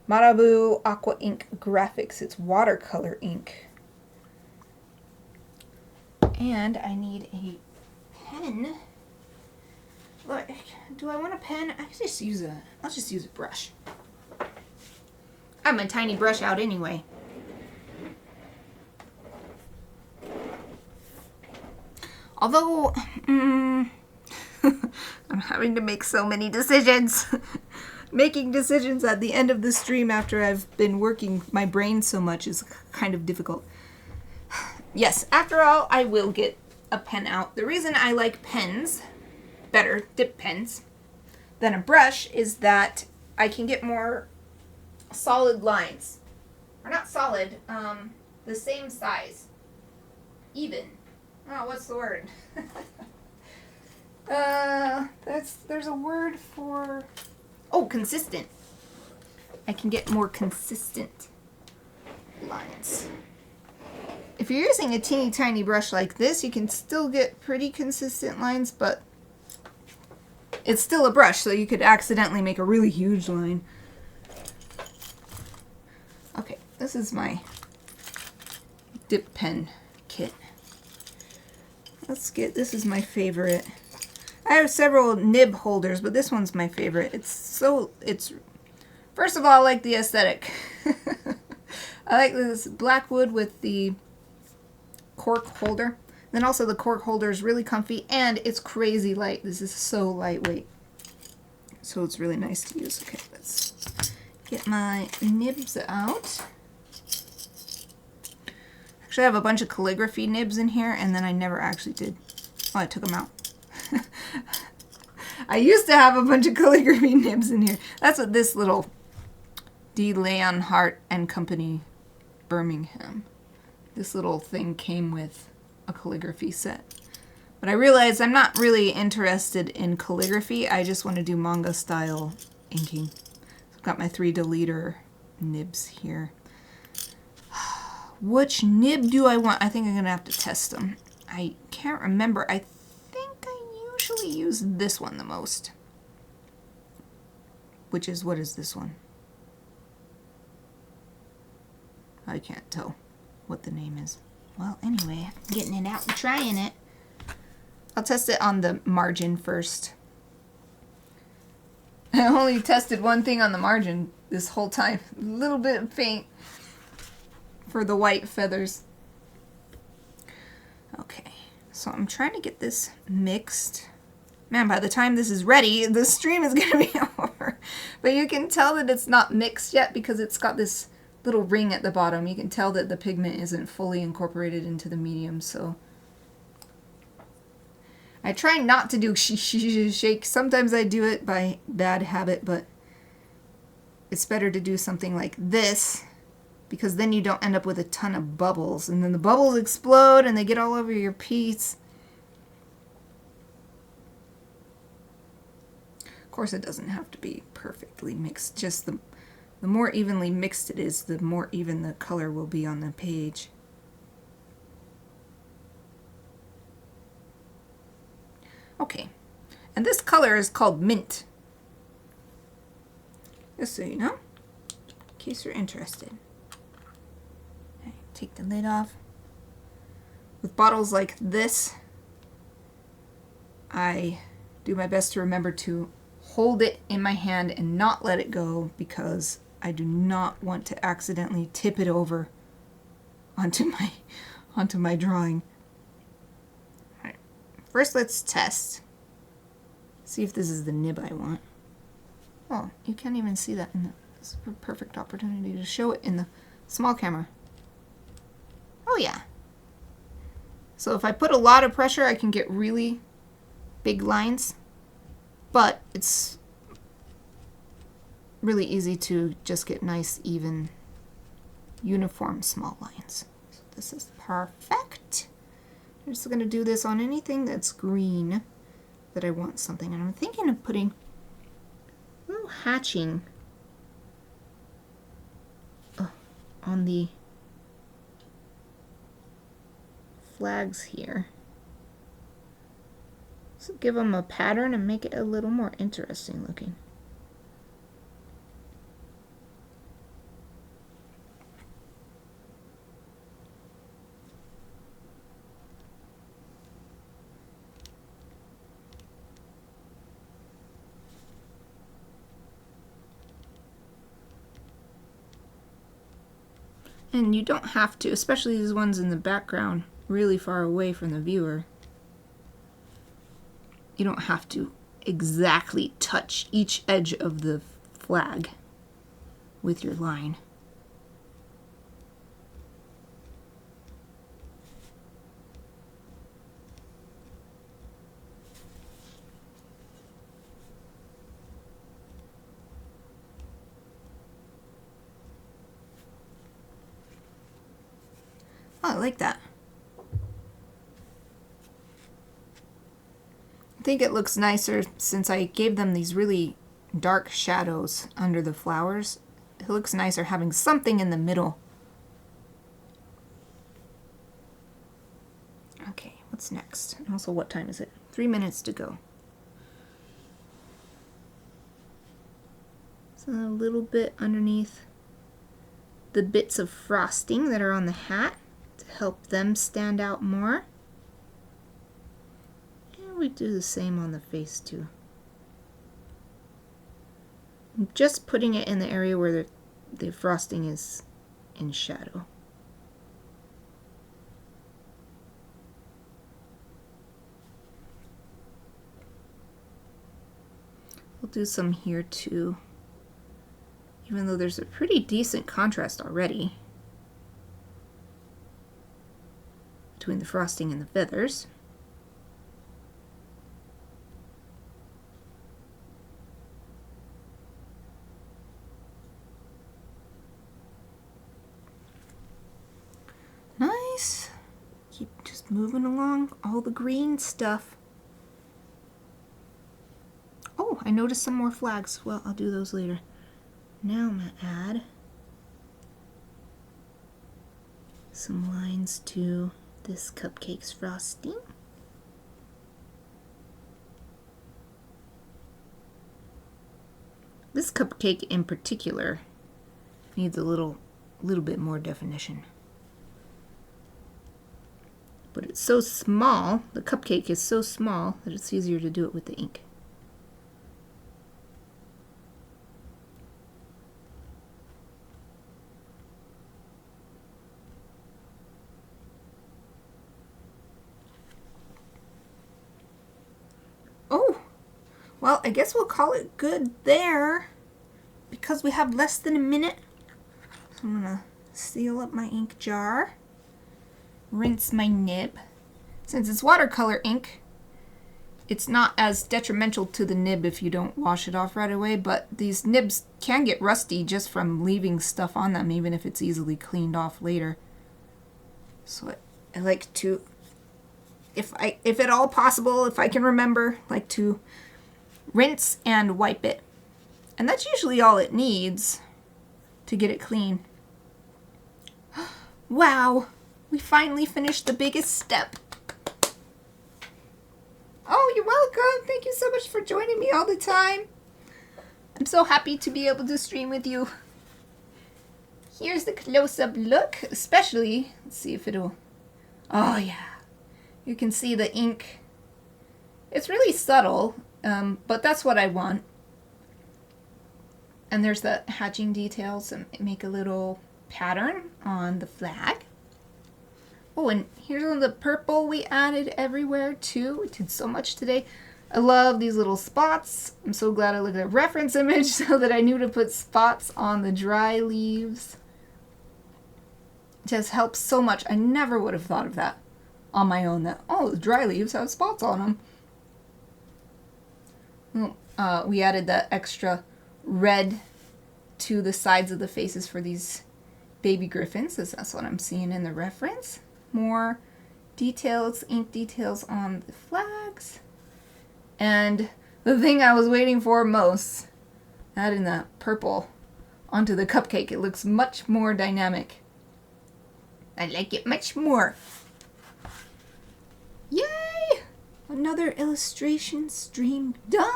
Marabu Aqua Ink Graphics. It's watercolor ink. And I need a pen. Look, do I want a pen? I'll just use a brush. I have my tiny brush out anyway. Although, I'm having to make so many decisions. Making decisions at the end of the stream after I've been working my brain so much is kind of difficult. Yes, after all, I will get a pen out. The reason I like pens better, dip pens, than a brush is that I can get more solid lines. Or not solid, the same size. Even. Oh, what's the word? There's a word for... Oh, consistent. I can get more consistent lines. If you're using a teeny tiny brush like this, you can still get pretty consistent lines, but it's still a brush, so you could accidentally make a really huge line. Okay, this is my dip pen kit. This is my favorite. I have several nib holders, but this one's my favorite. First of all, I like the aesthetic. I like this black wood with the cork holder. Then also the cork holder is really comfy and it's crazy light. This is so lightweight. So it's really nice to use. Okay, let's get my nibs out. Actually, I have a bunch of calligraphy nibs in here, and then I never actually did. Oh, I took them out. I used to have a bunch of calligraphy nibs in here. That's what this little De Leon Hart and Company Birmingham. This little thing came with a calligraphy set. But I realized I'm not really interested in calligraphy. I just want to do manga style inking. So I've got my 3 deleter nibs here. Which nib do I want? I think I'm going to have to test them. I can't remember. I think I usually use this one the most. Which is, what is this one? I can't tell what the name is. Well, anyway, I'm getting it out and trying it. I'll test it on the margin first. I only tested one thing on the margin this whole time. A little bit of paint for the white feathers. Okay, so I'm trying to get this mixed. Man, by the time this is ready, the stream is going to be over. But you can tell that it's not mixed yet because it's got this little ring at the bottom. You can tell that the pigment isn't fully incorporated into the medium, so I try not to do shake. Sometimes I do it by bad habit, but it's better to do something like this because then you don't end up with a ton of bubbles, and then the bubbles explode and they get all over your piece. Of course, it doesn't have to be perfectly mixed, just the more evenly mixed it is, the more even the color will be on the page. Okay, and this color is called mint. Just so you know, in case you're interested. Okay, take the lid off. With bottles like this, I do my best to remember to hold it in my hand and not let it go because I do not want to accidentally tip it over onto my drawing. All right. First, let's test. See if this is the nib I want. Oh, you can't even see that in the. This is a perfect opportunity to show it in the small camera. Oh yeah. So if I put a lot of pressure, I can get really big lines, but it's really easy to just get nice, even, uniform small lines. So this is perfect. I'm just going to do this on anything that's green that I want something. And I'm thinking of putting a little hatching on the flags here. So give them a pattern and make it a little more interesting looking. And you don't have to, especially these ones in the background, really far away from the viewer. You don't have to exactly touch each edge of the flag with your line. Oh, I like that. I think it looks nicer since I gave them these really dark shadows under the flowers. It looks nicer having something in the middle. Okay, what's next? And also, what time is it? 3 minutes to go. So a little bit underneath the bits of frosting that are on the hat to help them stand out more. And we do the same on the face too. I'm just putting it in the area where the frosting is in shadow. We'll do some here too, even though there's a pretty decent contrast already between the frosting and the feathers. Just moving along all the green stuff. Oh, I noticed some more flags. Well, I'll do those later. Now I'm going to add some lines to this cupcake's frosting. This cupcake in particular needs a little bit more definition. But it's so small, the cupcake is so small that it's easier to do it with the ink. Oh, well, I guess we'll call it good there because we have less than a minute. So I'm gonna seal up my ink jar, rinse my nib. Since it's watercolor ink, it's not as detrimental to the nib if you don't wash it off right away, but these nibs can get rusty just from leaving stuff on them, even if it's easily cleaned off later. So I like to, if at all possible, if I can remember, like to rinse and wipe it. And that's usually all it needs to get it clean. Wow, we finally finished the biggest step. Oh, you're welcome. Thank you so much for joining me all the time. I'm so happy to be able to stream with you. Here's the close-up look, especially, let's see if it'll, oh yeah. You can see the ink. It's really subtle, but that's what I want. And there's the hatching details and make a little pattern on the flag. Oh, and here's all the purple we added everywhere too. We did so much today. I love these little spots. I'm so glad I looked at a reference image so that I knew to put spots on the dry leaves. It just helps so much. I never would have thought of that on my own, that, oh, the dry leaves have spots on them. We added the extra red to the sides of the faces for these baby griffins. That's what I'm seeing in the reference. More details, ink details on the flags. And the thing I was waiting for most, adding that purple onto the cupcake. It looks much more dynamic. I like it much more. Yay! Another illustration stream done.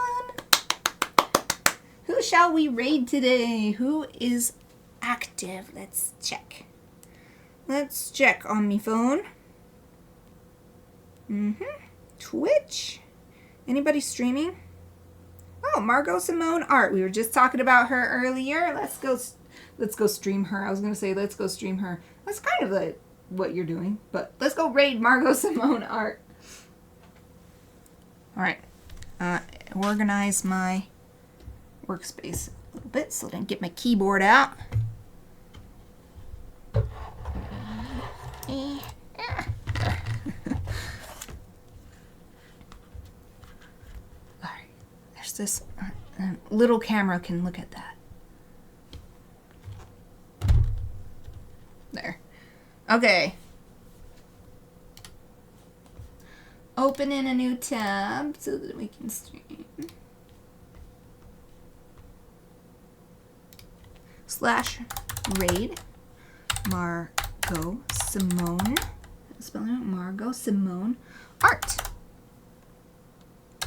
Who shall we raid today? Who is active? Let's check. Let's check on me phone. Twitch. Anybody streaming? Oh, Margot Simone Art. We were just talking about her earlier. Let's go stream her. I was gonna say let's go stream her. That's kind of like what you're doing, but let's go raid Margot Simone Art. All right. Organize my workspace a little bit so I can get my keyboard out. Alright, there's this little camera can look at that. There. Okay. Open in a new tab so that we can stream. /raid Margot Simone. Spelling out Margot Simone Art.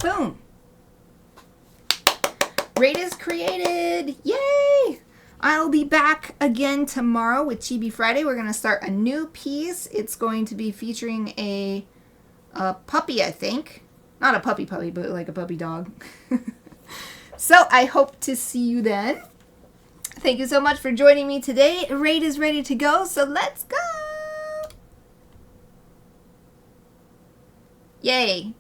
Boom. Raid is created. Yay! I'll be back again tomorrow with Chibi Friday. We're going to start a new piece. It's going to be featuring a puppy, I think. Not a puppy, but like a puppy dog. So I hope to see you then. Thank you so much for joining me today. Raid is ready to go, so let's go! Yay!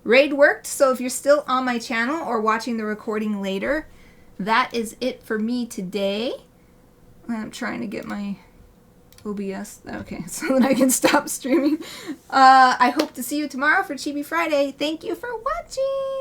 Raid worked, so if you're still on my channel or watching the recording later, that is it for me today. I'm trying to get my OBS, okay, so that I can stop streaming. I hope to see you tomorrow for Chibi Friday. Thank you for watching!